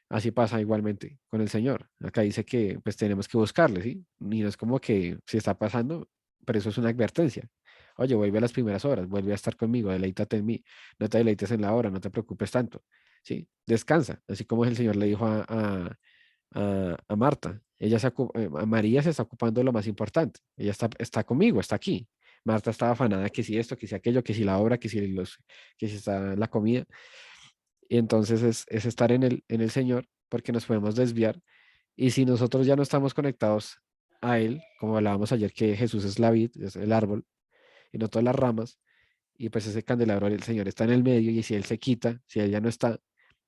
B: Así pasa igualmente con el Señor. Acá dice que pues tenemos que buscarle, ¿sí? Y no es como que si está pasando, pero eso es una advertencia. Oye, vuelve a las primeras horas, vuelve a estar conmigo, deleítate en mí, no te deleites en la hora, no te preocupes tanto, ¿sí? Descansa, así como el Señor le dijo a Marta. A María se está ocupando de lo más importante. Ella está conmigo, está aquí. Marta estaba afanada que si esto, que si aquello, que si la obra, que si está la comida. Y entonces es estar en el Señor porque nos podemos desviar. Y si nosotros ya no estamos conectados a Él, como hablábamos ayer, que Jesús es la vid, es el árbol, y no todas las ramas, y pues ese candelabro el Señor está en el medio, y si Él se quita, si Él ya no está,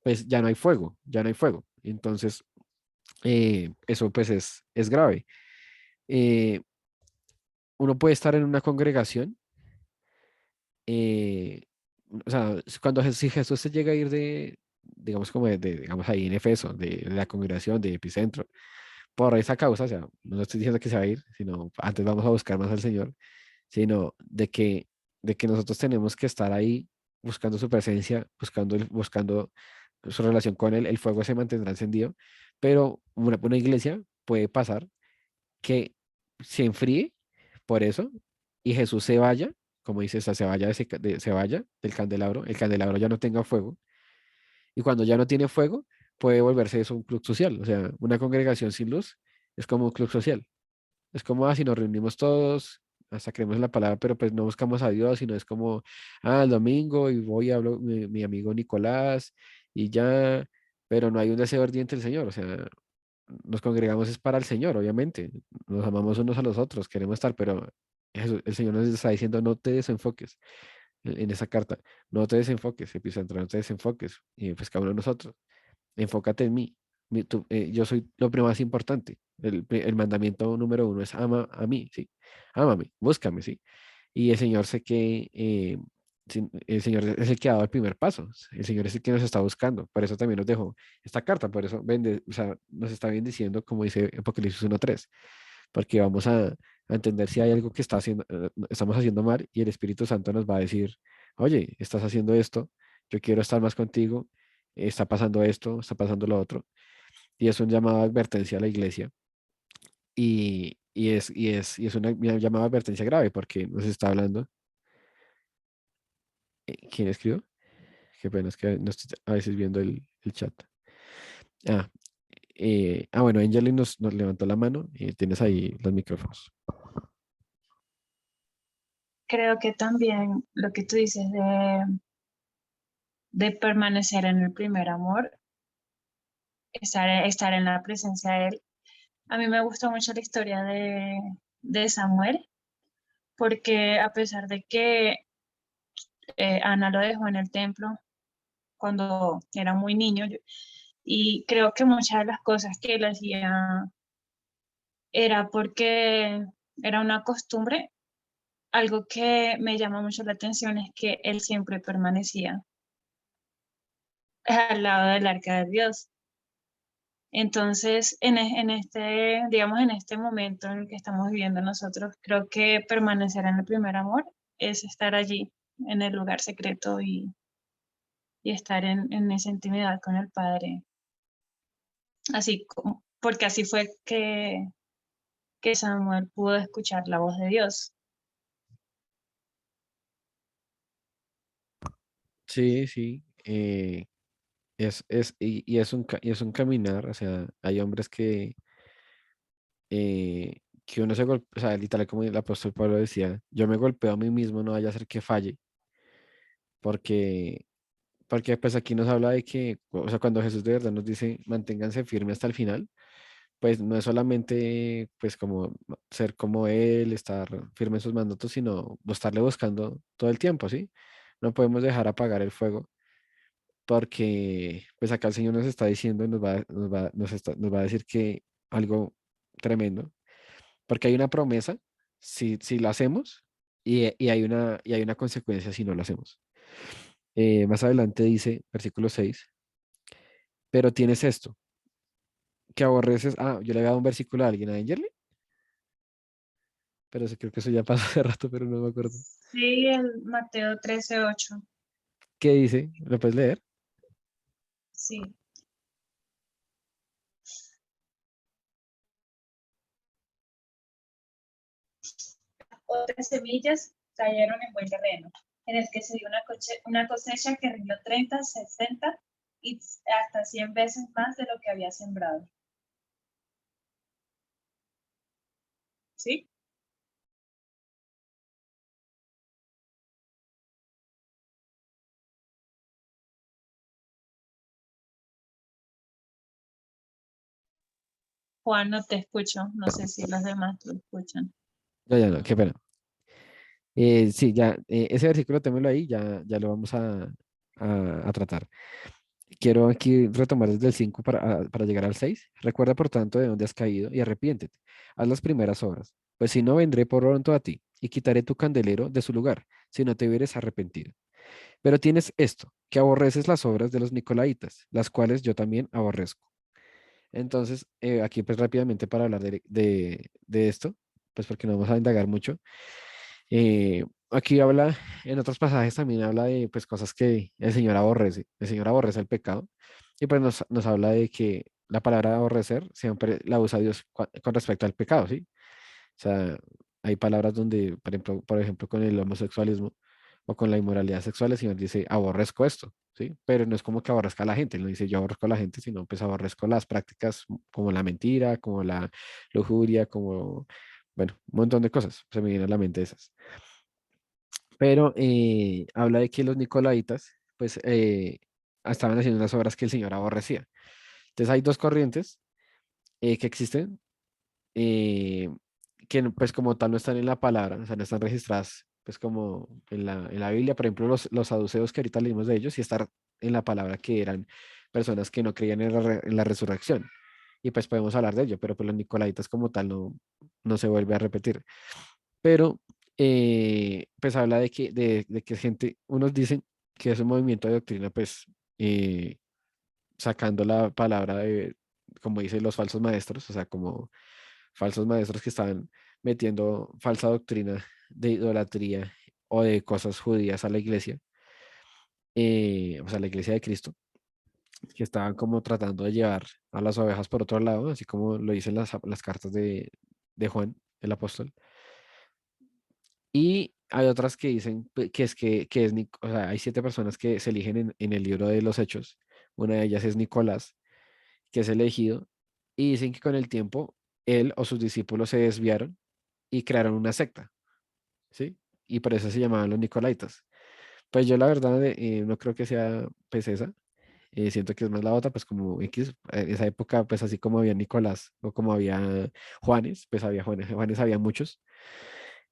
B: pues ya no hay fuego, ya no hay fuego. Entonces, eso pues es grave. Eh, Uno puede estar en una congregación, eh, o sea, si Jesús se llega a ir digamos, como digamos, ahí en Efeso, de la congregación, de Epicentro, por esa causa, o sea, no estoy diciendo que se va a ir, sino antes vamos a buscar más al Señor, sino de que nosotros tenemos que estar ahí buscando su presencia, buscando su relación con Él, el fuego se mantendrá encendido, pero una iglesia puede pasar que se enfríe por eso y Jesús se vaya, como dice, se vaya, se vaya del candelabro, el candelabro ya no tenga fuego, y cuando ya no tiene fuego, puede volverse eso un club social. O sea, una congregación sin luz es como un club social. Es como, si nos reunimos todos, hasta creemos en la palabra, pero pues no buscamos a Dios, sino es como, el domingo y voy y hablo mi amigo Nicolás y ya, pero no hay un deseo ardiente del Señor. O sea, nos congregamos es para el Señor, obviamente. Nos amamos unos a los otros, queremos estar, pero el Señor nos está diciendo, no te desenfoques en esa carta. No te desenfoques, Epicentro, no te desenfoques. Y pues cada uno de nosotros, enfócate en mí. Yo soy lo más importante. El mandamiento número uno es ama a mí, ¿sí? Ámame, búscame, ¿sí? Y el Señor sé que el Señor es el que ha dado el primer paso. El Señor es el que nos está buscando. Por eso también nos dejó esta carta. Por eso o sea, nos está bendiciendo, como dice Apocalipsis 1:3, porque vamos a entender si hay algo que estamos haciendo mal y el Espíritu Santo nos va a decir, oye, estás haciendo esto, yo quiero estar más contigo, está pasando esto, está pasando lo otro. Y es un llamado de advertencia a la iglesia y es una llamada de advertencia grave porque nos está hablando. ¿Quién escribió? Qué pena, es que no estoy a veces viendo el chat. Ah, bueno, Angelina nos levantó la mano y tienes ahí los micrófonos.
H: Creo que también lo que tú dices de permanecer en el primer amor, estar en la presencia de Él. A mí me gusta mucho la historia de Samuel, porque a pesar de que Ana lo dejó en el templo cuando era muy niño, y creo que muchas de las cosas que él hacía era porque era una costumbre. Algo que me llama mucho la atención es que él siempre permanecía al lado del arca de Dios. Entonces, en este, digamos, en este momento en el que estamos viviendo nosotros, creo que permanecer en el primer amor es estar allí, en el lugar secreto y estar en esa intimidad con el Padre. Así como, porque así fue que Samuel pudo escuchar la voz de Dios.
B: Sí, sí. Y es un caminar, o sea, hay hombres que uno se golpea, o sea, literal como el apóstol Pablo decía, yo me golpeo a mí mismo, no vaya a ser que falle, porque, porque pues aquí nos habla de que, o sea, cuando Jesús de verdad nos dice, manténganse firmes hasta el final, pues no es solamente pues como ser como Él, estar firme en sus mandatos, sino estarle buscando todo el tiempo, ¿sí? No podemos dejar apagar el fuego porque pues acá el Señor nos está diciendo, nos va a decir que algo tremendo, porque hay una promesa si lo hacemos y hay una consecuencia si no lo hacemos. Más adelante dice, versículo 6, pero tienes esto, que aborreces, yo le había dado un versículo a alguien, a Angerly. pero sí, creo que eso ya pasó hace rato, pero no me acuerdo.
H: Sí, el Mateo 13:8.
B: ¿Qué dice? ¿Lo puedes leer?
H: Sí. Otras semillas cayeron en buen terreno, en el que se dio una cosecha que rindió 30, 60 y hasta 100 veces más de lo que había sembrado. ¿Sí? Juan, no te escucho. No sé si los demás lo escuchan.
B: Ya, no, qué pena. Sí, ya, ese versículo témelo ahí, ya lo vamos a tratar. Quiero aquí retomar desde el 5 para llegar al 6. Recuerda, por tanto, de dónde has caído y arrepiéntete. Haz las primeras obras, pues si no, vendré por pronto a ti y quitaré tu candelero de su lugar, si no te hubieres arrepentido. Pero tienes esto, que aborreces las obras de los nicolaítas, las cuales yo también aborrezco. Entonces, aquí pues rápidamente para hablar de esto, pues porque no vamos a indagar mucho. Aquí habla, en otros pasajes también habla de pues cosas que el Señor aborrece. El Señor aborrece el pecado y pues nos habla de que la palabra aborrecer siempre la usa Dios con respecto al pecado, ¿sí? O sea, hay palabras donde, por ejemplo, con el homosexualismo o con la inmoralidad sexual, el Señor dice, aborrezco esto, ¿sí? Pero no es como que aborrezca a la gente, él no dice yo aborrezco a la gente, sino pues aborrezco las prácticas como la mentira, como la lujuria, como, bueno, un montón de cosas, se me vienen a la mente esas. Pero habla de que los nicolaitas, pues, estaban haciendo unas obras que el Señor aborrecía. Entonces hay dos corrientes que existen, eh, que pues como tal no están en la palabra, o sea, no están registradas, pues como en la Biblia, por ejemplo, los saduceos que ahorita leímos de ellos, y estar en la palabra que eran personas que no creían en la resurrección. Y pues podemos hablar de ello, pero pues los nicolaitas como tal no se vuelve a repetir. Pero pues habla de que gente, unos dicen que es un movimiento de doctrina, pues eh, sacando la palabra de, como dicen los falsos maestros, o sea, como falsos maestros que estaban metiendo falsa doctrina de idolatría o de cosas judías a la iglesia, o sea, a la iglesia de Cristo, que estaban como tratando de llevar a las ovejas por otro lado, así como lo dicen las cartas de Juan, el apóstol. Y hay otras que dicen que o sea, hay 7 personas que se eligen en el libro de los Hechos. Una de ellas es Nicolás, que es elegido, y dicen que con el tiempo él o sus discípulos se desviaron y crearon una secta, ¿sí? Y por eso se llamaban los Nicolaitas. Pues yo la verdad no creo que sea pues esa. Siento que es más la otra, pues como X, en esa época, pues así como había Nicolás o como había Juanes, pues había Juanes había muchos.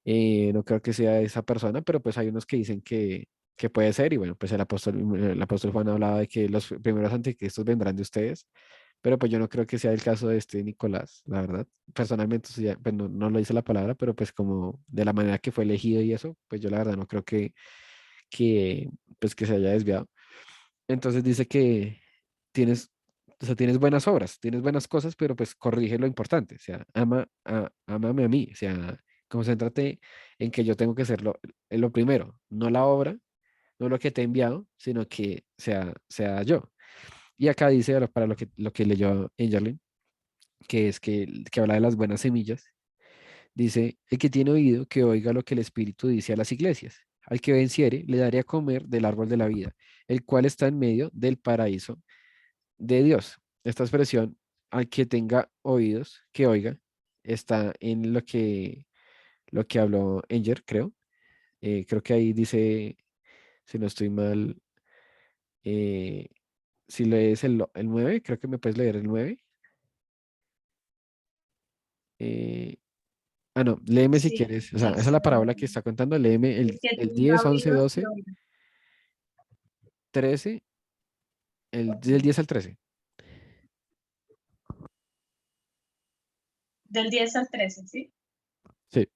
B: No creo que sea esa persona, pero pues hay unos que dicen que puede ser, y bueno, pues el apóstol Juan hablaba de que los primeros anticristos vendrán de ustedes, pero pues yo no creo que sea el caso de este Nicolás, la verdad. Personalmente, sí, pues no lo dice la palabra, pero pues como de la manera que fue elegido y eso, pues yo la verdad no creo que, pues que se haya desviado. Entonces dice que tienes, o sea, tienes buenas obras, tienes buenas cosas, pero pues corrige lo importante, o sea, ámame a mí, o sea, concéntrate en que yo tengo que ser lo primero, no la obra, no lo que te he enviado, sino que sea yo. Y acá dice, ahora, para lo que leyó Angelin, que es que habla de las buenas semillas, dice, el que tiene oído, que oiga lo que el Espíritu dice a las iglesias. Al que venciere, le daré a comer del árbol de la vida, el cual está en medio del paraíso de Dios. Esta expresión, al que tenga oídos, que oiga, está en lo que habló Enger, creo. Creo que ahí dice, si no estoy mal, eh, si lees el 9, creo que me puedes leer el 9. Eh, no, léeme si
H: Sí,
B: quieres. O sea, esa es
H: dice,
B: la parábola que está contando. Léeme
H: el que
B: el
H: tenga
B: 10, 11,
H: oídos, que
B: 12,
H: oiga.
B: 13,
H: Ok.
B: del 10 al 13.
H: Del 10 al 13, ¿sí?
B: Sí.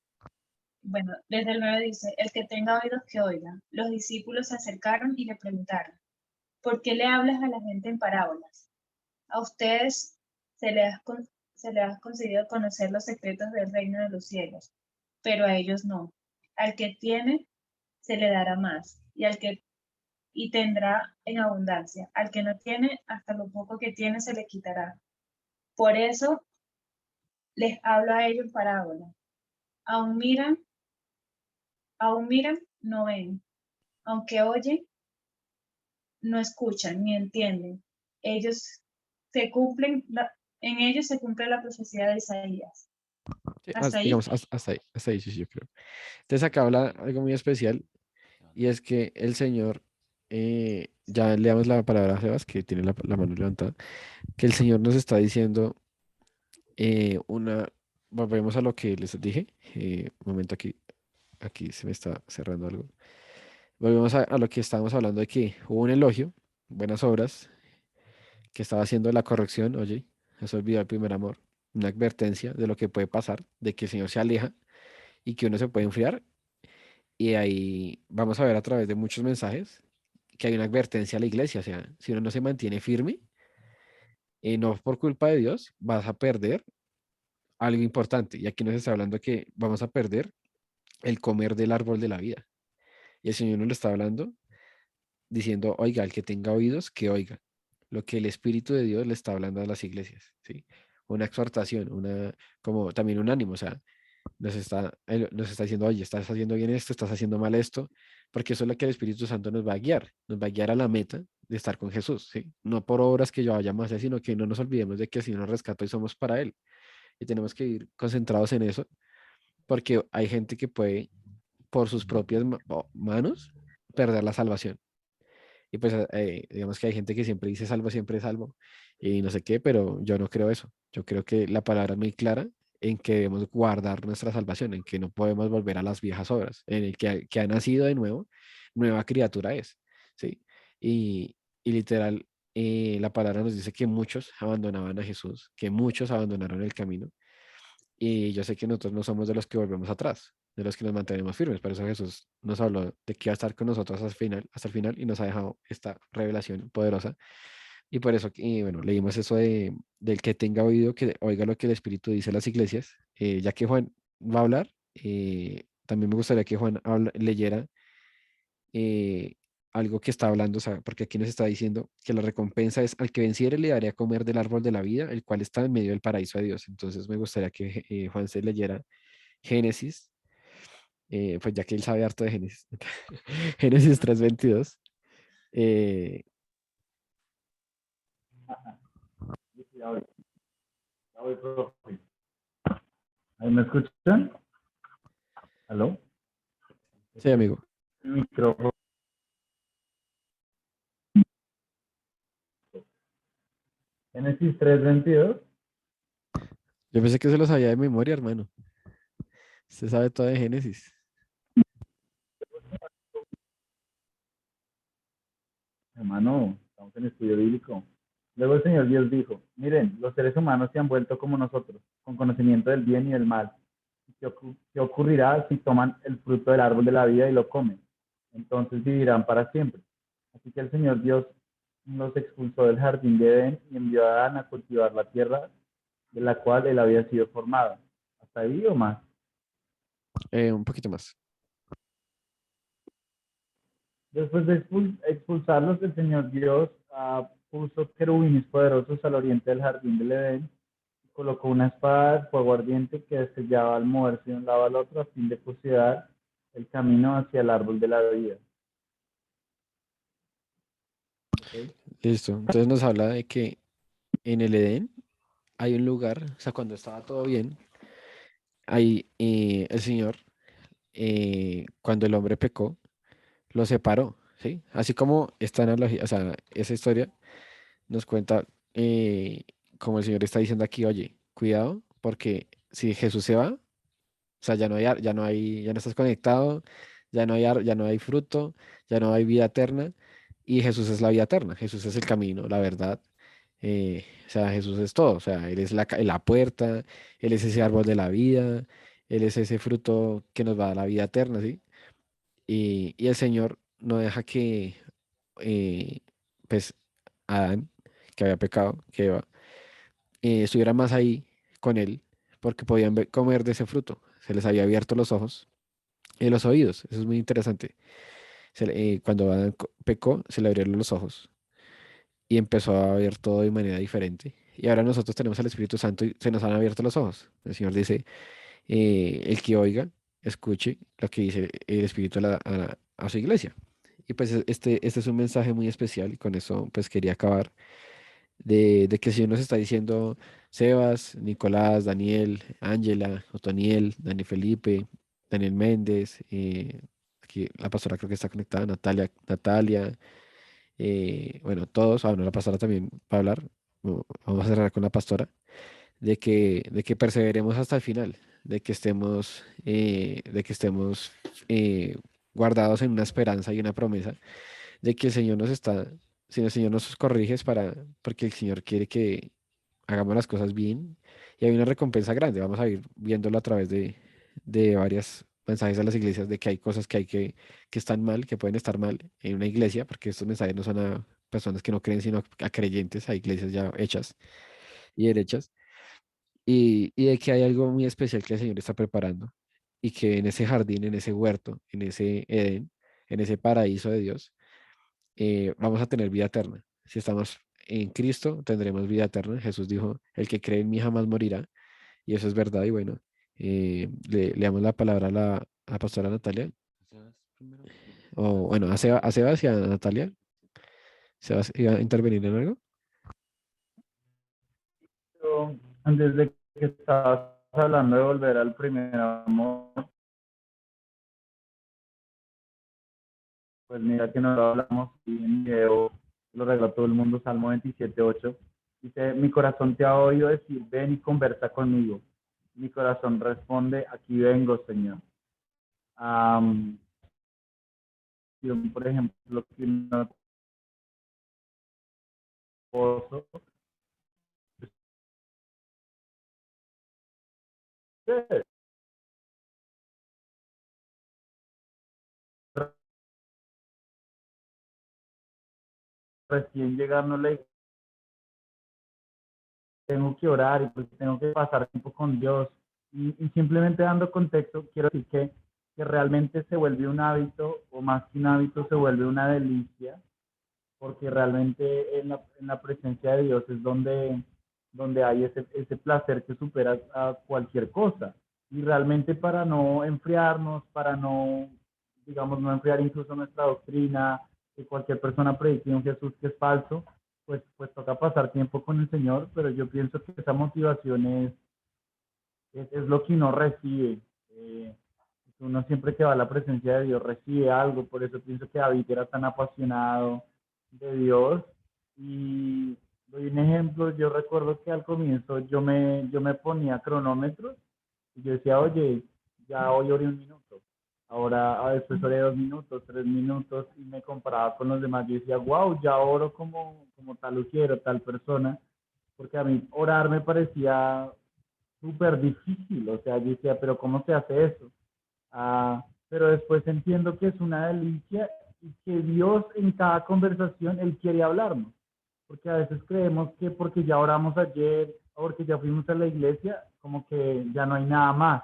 H: Bueno, desde el 9 dice, el que tenga oídos, que oiga. Los discípulos se acercaron y le preguntaron, ¿por qué le hablas a la gente en parábolas? A ustedes se les ha concedido conocer los secretos del reino de los cielos, pero a ellos no. Al que tiene, se le dará más, y tendrá en abundancia. Al que no tiene, hasta lo poco que tiene se le quitará. Por eso les hablo a ellos en parábola. Aún miran, no ven. Aunque oyen, no escuchan ni entienden. Ellos se cumplen, en ellos se cumple la profecía de Isaías.
B: Sí,
H: ¿Hasta ahí?
B: digamos, hasta ahí, sí, sí, yo creo. Entonces acá habla algo muy especial y es que el Señor, ya leamos la palabra a Sebas, que tiene la mano levantada, que el Señor nos está diciendo volvemos a lo que les dije, un momento aquí se me está cerrando algo. Volvemos a lo que estábamos hablando de que hubo un elogio, buenas obras, que estaba haciendo la corrección, oye, se olvidó el primer amor, una advertencia de lo que puede pasar, de que el Señor se aleja y que uno se puede enfriar. Y ahí vamos a ver a través de muchos mensajes que hay una advertencia a la iglesia, o sea, si uno no se mantiene firme, no por culpa de Dios, vas a perder algo importante. Y aquí nos está hablando que vamos a perder el comer del árbol de la vida. Y el Señor nos lo está hablando diciendo, oiga, el que tenga oídos, que oiga. Lo que el Espíritu de Dios le está hablando a las iglesias, ¿sí? Una exhortación, como también un ánimo, o sea, nos está diciendo, oye, estás haciendo bien esto, estás haciendo mal esto, porque eso es lo que el Espíritu Santo nos va a guiar a la meta de estar con Jesús, ¿sí? No por obras que yo vayamos a hacer, sino que no nos olvidemos de que si nos rescató y somos para Él. Y tenemos que ir concentrados en eso, porque hay gente que puede, por sus propias manos, perder la salvación. Y pues digamos que hay gente que siempre dice salvo, siempre es salvo y no sé qué, pero yo no creo eso. Yo creo que la palabra es muy clara en que debemos guardar nuestra salvación, en que no podemos volver a las viejas obras, en el que ha nacido de nuevo, nueva criatura es, ¿sí? Y literal, la palabra nos dice que muchos abandonaban a Jesús, que muchos abandonaron el camino y yo sé que nosotros no somos de los que volvemos atrás, de los que nos mantenemos firmes. Por eso Jesús nos habló de que iba a estar con nosotros hasta el final y nos ha dejado esta revelación poderosa. Y por eso, bueno, leímos eso del que tenga oído, que oiga lo que el Espíritu dice a las iglesias. Ya que Juan va a hablar, también me gustaría que Juan leyera eh, algo que está hablando, o sea, porque aquí nos está diciendo que la recompensa es al que venciere le daré a comer del árbol de la vida, el cual está en medio del paraíso de Dios. Entonces me gustaría que Juan se leyera Génesis, pues ya que él sabe harto de Génesis. Génesis 3:22. eh,
F: Ya voy, profe. ¿Ahí me escuchan? ¿Aló?
B: sí, amigo.
F: Mi micrófono. Génesis 3:22.
B: Yo pensé que se lo sabía de memoria, hermano. Usted sabe todo de Génesis.
F: Hermano, estamos en estudio bíblico. Luego el Señor Dios dijo, miren, los seres humanos se han vuelto como nosotros, con conocimiento del bien y del mal. ¿Qué ocurrirá si toman el fruto del árbol de la vida y lo comen? Entonces vivirán para siempre. Así que el Señor Dios los expulsó del jardín de Edén y envió a Adán a cultivar la tierra de la cual él había sido formado. ¿Hasta ahí o más?
B: Un poquito más.
F: Después de expulsarlos, el Señor Dios puso querubines poderosos al oriente del jardín del Edén y colocó una espada de fuego ardiente que destellaba al moverse de un lado al otro a fin de cuidar el camino hacia el árbol de la vida. ¿Okay?
B: Listo. Entonces nos habla de que en el Edén hay un lugar, o sea, cuando estaba todo bien, ahí el Señor, cuando el hombre pecó, lo separó, ¿sí? Así como esta analogía, o sea, esa historia nos cuenta como el Señor está diciendo aquí, oye, cuidado, porque si Jesús se va, o sea, ya no estás conectado, ya no hay fruto, ya no hay vida eterna, y Jesús es la vida eterna, Jesús es el camino, la verdad. O sea, Jesús es todo, o sea, Él es la puerta, Él es ese árbol de la vida, Él es ese fruto que nos va a dar la vida eterna, ¿sí? Y el Señor no deja que, eh, pues, Adán, que había pecado, que Eva, estuviera más ahí con Él, porque podían comer de ese fruto, se les había abierto los ojos y los oídos. Eso es muy interesante. Cuando Adán pecó, se le abrieron los ojos y empezó a ver todo de manera diferente. Y ahora nosotros tenemos al Espíritu Santo y se nos han abierto los ojos. El Señor dice, el que oiga, escuche lo que dice el Espíritu a su iglesia. Y pues este es un mensaje muy especial y con eso pues quería acabar de que el Señor nos está diciendo, Sebas, Nicolás, Daniel, Ángela, Otoniel, Dani Felipe, Daniel Méndez, aquí la pastora creo que está conectada, Natalia, bueno, todos, bueno, la pastora también va a hablar, vamos a cerrar con la pastora, de que perseveremos hasta el final, de que estemos guardados en una esperanza y una promesa de que el Señor nos está, si el Señor nos corrige es porque el Señor quiere que hagamos las cosas bien y hay una recompensa grande. Vamos a ir viéndolo a través de varios mensajes a las iglesias de que hay cosas que están mal, que pueden estar mal en una iglesia, porque estos mensajes no son a personas que no creen, sino a creyentes, a iglesias ya hechas y derechas, y de que hay algo muy especial que el Señor está preparando y que en ese jardín, en ese huerto, en ese Edén, en ese paraíso de Dios, vamos a tener vida eterna. Si estamos en Cristo, tendremos vida eterna. Jesús dijo, el que cree en mí jamás morirá. Y eso es verdad. Y bueno, le damos la palabra a la pastora Natalia. O bueno, a Sebas y a Natalia. ¿Sebas iba a intervenir en algo?
F: Pero antes de que estabas hablando de volver al primer amor, pues mira que no lo hablamos y en video lo regaló todo el mundo, Salmo 27:8. Dice, mi corazón te ha oído decir, ven y conversa conmigo. Mi corazón responde, aquí vengo, Señor. Yo, por ejemplo, que un esposo, recién llegar no le tengo que orar y pues tengo que pasar tiempo con Dios. Y simplemente dando contexto, quiero decir que realmente se vuelve un hábito, o más que un hábito, se vuelve una delicia, porque realmente en la presencia de Dios es donde hay ese placer que supera a cualquier cosa. Y realmente para no enfriarnos, para no, digamos, no enfriar incluso nuestra doctrina, que cualquier persona predique un Jesús que es falso, pues toca pasar tiempo con el Señor, pero yo pienso que esa motivación es lo que uno recibe. Eh, Uno siempre que va a la presencia de Dios recibe algo, por eso pienso que David era tan apasionado de Dios. Y doy un ejemplo, yo recuerdo que al comienzo yo me ponía cronómetros y yo decía, oye, ya hoy oré 1 minuto, ahora después oré 2 minutos, 3 minutos, y me comparaba con los demás. Yo decía, wow, ya oro como tal ujiero, tal persona, porque a mí orar me parecía súper difícil, o sea, yo decía, pero ¿cómo se hace eso? Pero después entiendo que es una delicia y que Dios en cada conversación, Él quiere hablarnos, porque a veces creemos que porque ya oramos ayer o porque ya fuimos a la iglesia, como que ya no hay nada más,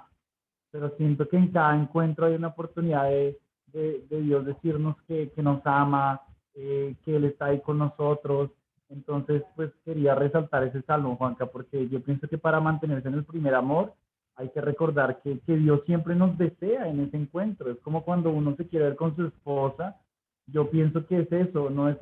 F: pero siento que en cada encuentro hay una oportunidad de Dios decirnos que nos ama, que Él está ahí con nosotros. Entonces, pues quería resaltar ese salmo, Juanca, porque yo pienso que para mantenerse en el primer amor hay que recordar que Dios siempre nos desea en ese encuentro. Es como cuando uno se quiere ver con su esposa. Yo pienso que es eso, no es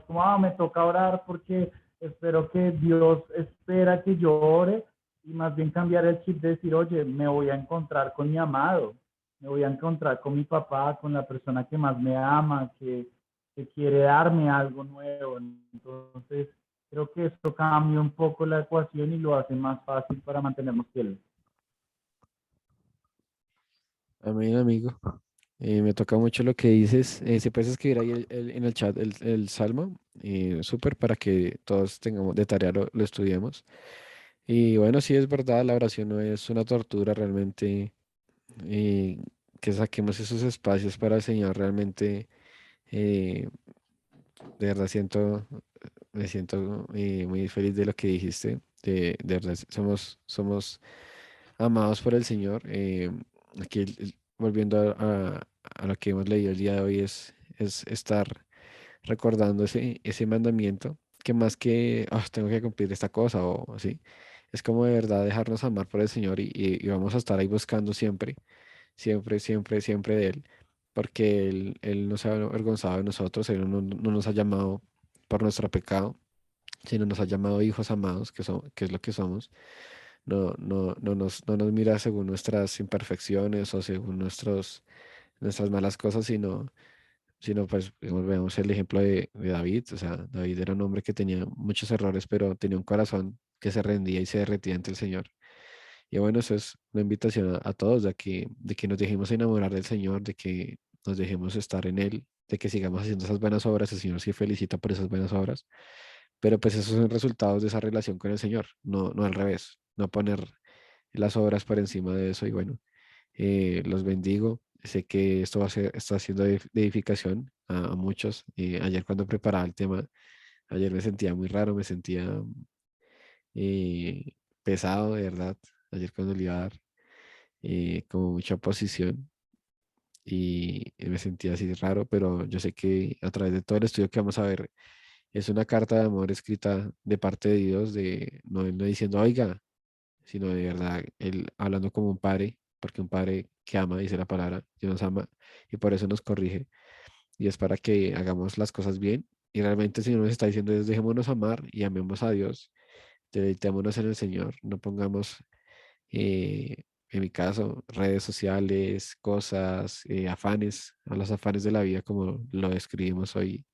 F: como, me toca orar porque espero que Dios espera que yo ore, y más bien cambiar el chip de decir, oye, me voy a encontrar con mi amado, me voy a encontrar con mi papá, con la persona que más me ama, que quiere darme algo nuevo. Entonces, creo que esto cambia un poco la ecuación y lo hace más fácil para mantenernos fieles.
B: Amén, amigo. Me toca mucho lo que dices. Si puedes escribir ahí en el chat el salmo, súper para que todos tengamos de tarea lo estudiemos. Y bueno, sí es verdad, la oración no es una tortura realmente. eh, que saquemos esos espacios para el Señor realmente. eh, de verdad me siento muy feliz de lo que dijiste. De verdad, somos amados por el Señor. Aquí, volviendo a lo que hemos leído el día de hoy, es estar recordando ese mandamiento, que más que tengo que cumplir esta cosa o así, es como de verdad dejarnos amar por el Señor y vamos a estar ahí buscando siempre, siempre, siempre, siempre de Él, porque Él no se ha avergonzado de nosotros, Él no nos ha llamado por nuestro pecado, sino nos ha llamado hijos amados, que es lo que somos. No nos mira según nuestras imperfecciones o según nuestras malas cosas, sino pues digamos, veamos el ejemplo de David. O sea, David era un hombre que tenía muchos errores, pero tenía un corazón que se rendía y se derretía ante el Señor. Y bueno, eso es una invitación a todos de que nos dejemos enamorar del Señor, de que nos dejemos estar en Él, de que sigamos haciendo esas buenas obras. El Señor sí felicita por esas buenas obras, pero pues esos son resultados de esa relación con el Señor, no al revés, no poner las obras por encima de eso. Y bueno, los bendigo. Sé que esto está siendo de edificación a muchos. Ayer cuando preparaba el tema, ayer me sentía muy raro, me sentía eh, pesado, de verdad. Ayer cuando le iba a dar como mucha oposición y me sentía así raro, pero yo sé que a través de todo el estudio que vamos a ver, es una carta de amor escrita de parte de Dios, no, él no diciendo, oiga, sino de verdad, él hablando como un padre, porque un padre que ama, dice la palabra, Dios nos ama y por eso nos corrige, y es para que hagamos las cosas bien. Y realmente el Señor nos está diciendo es dejémonos amar y amemos a Dios, deleitémonos en el Señor, no pongamos, en mi caso, redes sociales, cosas, afanes, a los afanes de la vida, como lo describimos hoy,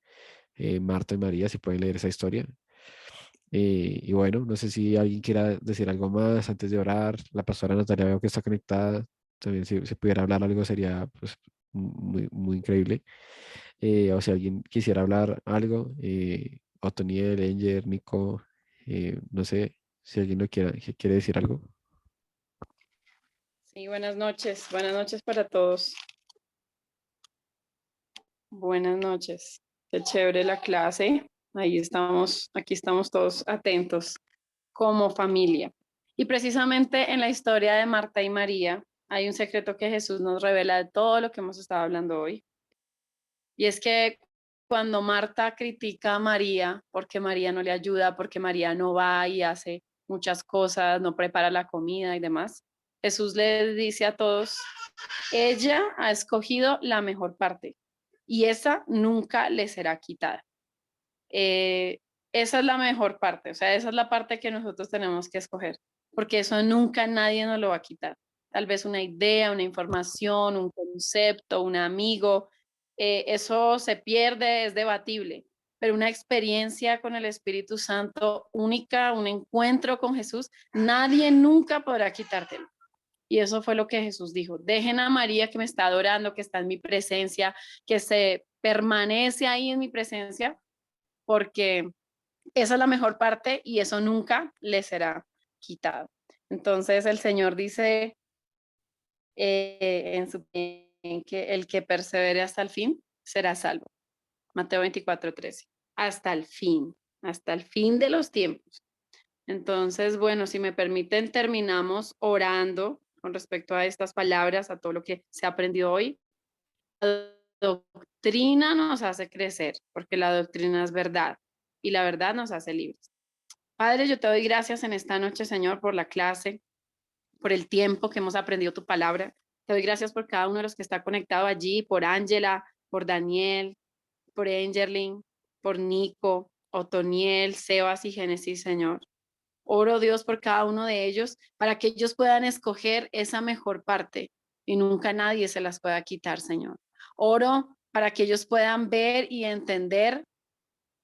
B: Marta y María, si pueden leer esa historia. Y bueno, no sé si alguien quiera decir algo más antes de orar. La pastora Natalia veo que está conectada. También si pudiera hablar algo sería pues, muy, muy increíble. O si alguien quisiera hablar algo, Otoniel, Enger, Nico, no sé si alguien quiere decir algo.
I: Sí, buenas noches para todos. Buenas noches. Qué chévere la clase. Aquí estamos todos atentos como familia. Y precisamente en la historia de Marta y María hay un secreto que Jesús nos revela de todo lo que hemos estado hablando hoy. Y es que cuando Marta critica a María porque María no le ayuda, porque María no va y hace muchas cosas, no prepara la comida y demás, Jesús le dice a todos, ella ha escogido la mejor parte y esa nunca le será quitada. Esa es la mejor parte, o sea, esa es la parte que nosotros tenemos que escoger, porque eso nunca nadie nos lo va a quitar. Tal vez una idea, una información, un concepto, un amigo, eso se pierde, es debatible, pero una experiencia con el Espíritu Santo única, un encuentro con Jesús, nadie nunca podrá quitártelo. Y eso fue lo que Jesús dijo. Dejen a María que me está adorando, que está en mi presencia, que se permanece ahí en mi presencia, porque esa es la mejor parte y eso nunca le será quitado. Entonces el Señor dice en que el que persevere hasta el fin será salvo. Mateo 24:13. Hasta el fin de los tiempos. Entonces, bueno, si me permiten, terminamos orando con respecto a estas palabras, a todo lo que se ha aprendido hoy. La doctrina nos hace crecer, porque la doctrina es verdad y la verdad nos hace libres. Padre, yo te doy gracias en esta noche, Señor, por la clase, por el tiempo que hemos aprendido tu palabra. Te doy gracias por cada uno de los que está conectado allí, por Ángela, por Daniel, por Angelin, por Nico, Otoniel, Sebas y Génesis, Señor. Oro, Dios, por cada uno de ellos para que ellos puedan escoger esa mejor parte y nunca nadie se las pueda quitar, Señor. Oro para que ellos puedan ver y entender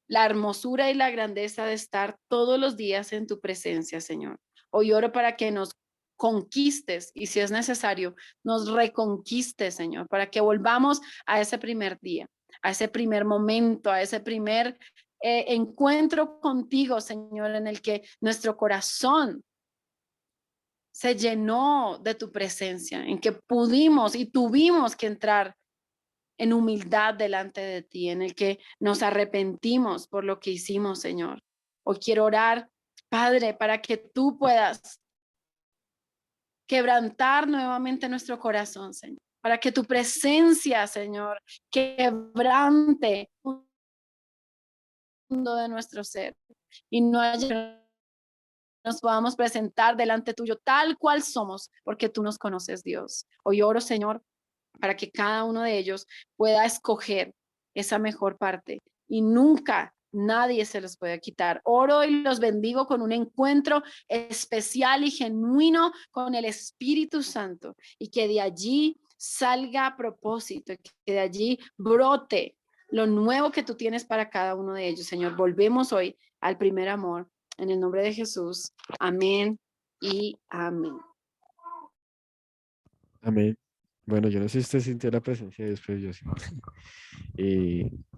I: la hermosura y la grandeza de estar todos los días en tu presencia, Señor. Hoy oro para que nos conquistes y si es necesario, nos reconquistes, Señor, para que volvamos a ese primer día, a ese primer momento, a ese primer encuentro contigo, Señor, en el que nuestro corazón se llenó de tu presencia, en que pudimos y tuvimos que entrar en humildad delante de ti, en el que nos arrepentimos por lo que hicimos, Señor. Hoy quiero orar, Padre, para que tú puedas quebrantar nuevamente nuestro corazón, Señor, para que tu presencia, Señor, quebrante el mundo de nuestro ser y no haya, nos podamos presentar delante tuyo tal cual somos, porque tú nos conoces, Dios. Hoy oro, Señor, para que cada uno de ellos pueda escoger esa mejor parte y nunca nadie se los puede quitar. Oro y los bendigo con un encuentro especial y genuino con el Espíritu Santo y que de allí salga propósito, que de allí brote lo nuevo que tú tienes para cada uno de ellos, Señor. Volvemos hoy al primer amor. En el nombre de Jesús. Amén y amén.
B: Amén. Bueno, yo no sé si usted sintió la presencia de Dios, pero yo sí.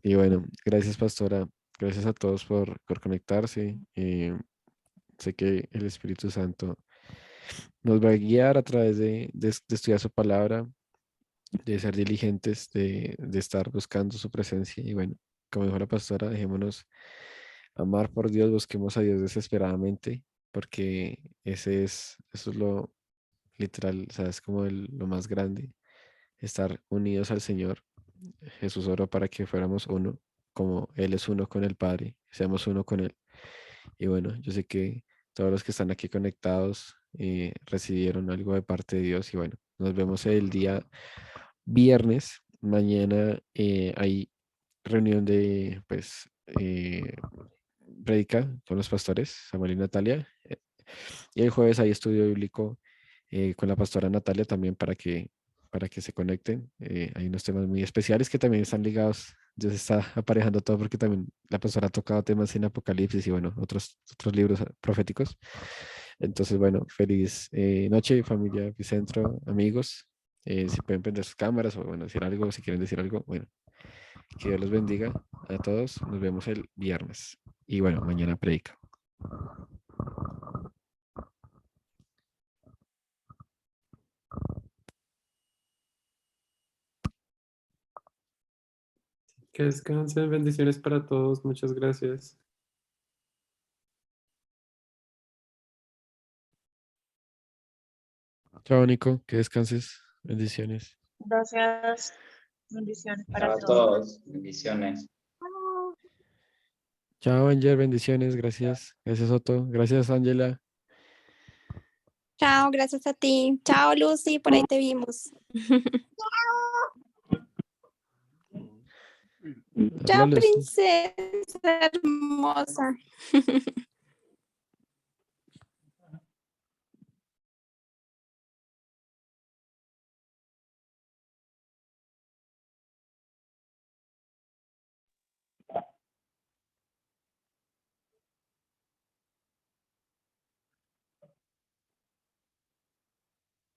B: Y bueno, gracias, pastora. Gracias a todos por conectarse. Sé que el Espíritu Santo nos va a guiar a través de estudiar su palabra, de ser diligentes, de estar buscando su presencia. Y bueno, como dijo la pastora, dejémonos amar por Dios, busquemos a Dios desesperadamente, porque eso es lo literal, o sea, es como lo más grande, estar unidos al Señor. Jesús oró para que fuéramos uno, como Él es uno con el Padre, seamos uno con Él. Y bueno, yo sé que todos los que están aquí conectados recibieron algo de parte de Dios. Y bueno, nos vemos el día viernes. Mañana hay reunión de, pues, prédica con los pastores, Samuel y Natalia. Y el jueves hay estudio bíblico con la pastora Natalia también para que se conecten. Hay unos temas muy especiales que también están ligados. Dios está aparejando todo porque también la pastora ha tocado temas en Apocalipsis y bueno, otros libros proféticos. Entonces, bueno, feliz noche, familia Epicentro, amigos. Si pueden prender sus cámaras o bueno, decir algo, si quieren decir algo, bueno, que Dios los bendiga a todos. Nos vemos el viernes. Y bueno, mañana predica.
C: Que descansen, bendiciones para todos, muchas gracias.
B: Chao, Nico, que descanses. Bendiciones.
H: Gracias. Bendiciones para
D: Chao a
H: todos.
D: todos, bendiciones.
B: Chao, Angel, bendiciones. Gracias. Gracias, Otto. Gracias, Ángela.
A: Chao, gracias a ti. Chao, Lucy, por ahí te vimos.
B: Habla,
A: Chao,
B: Lucy.
A: princesa hermosa.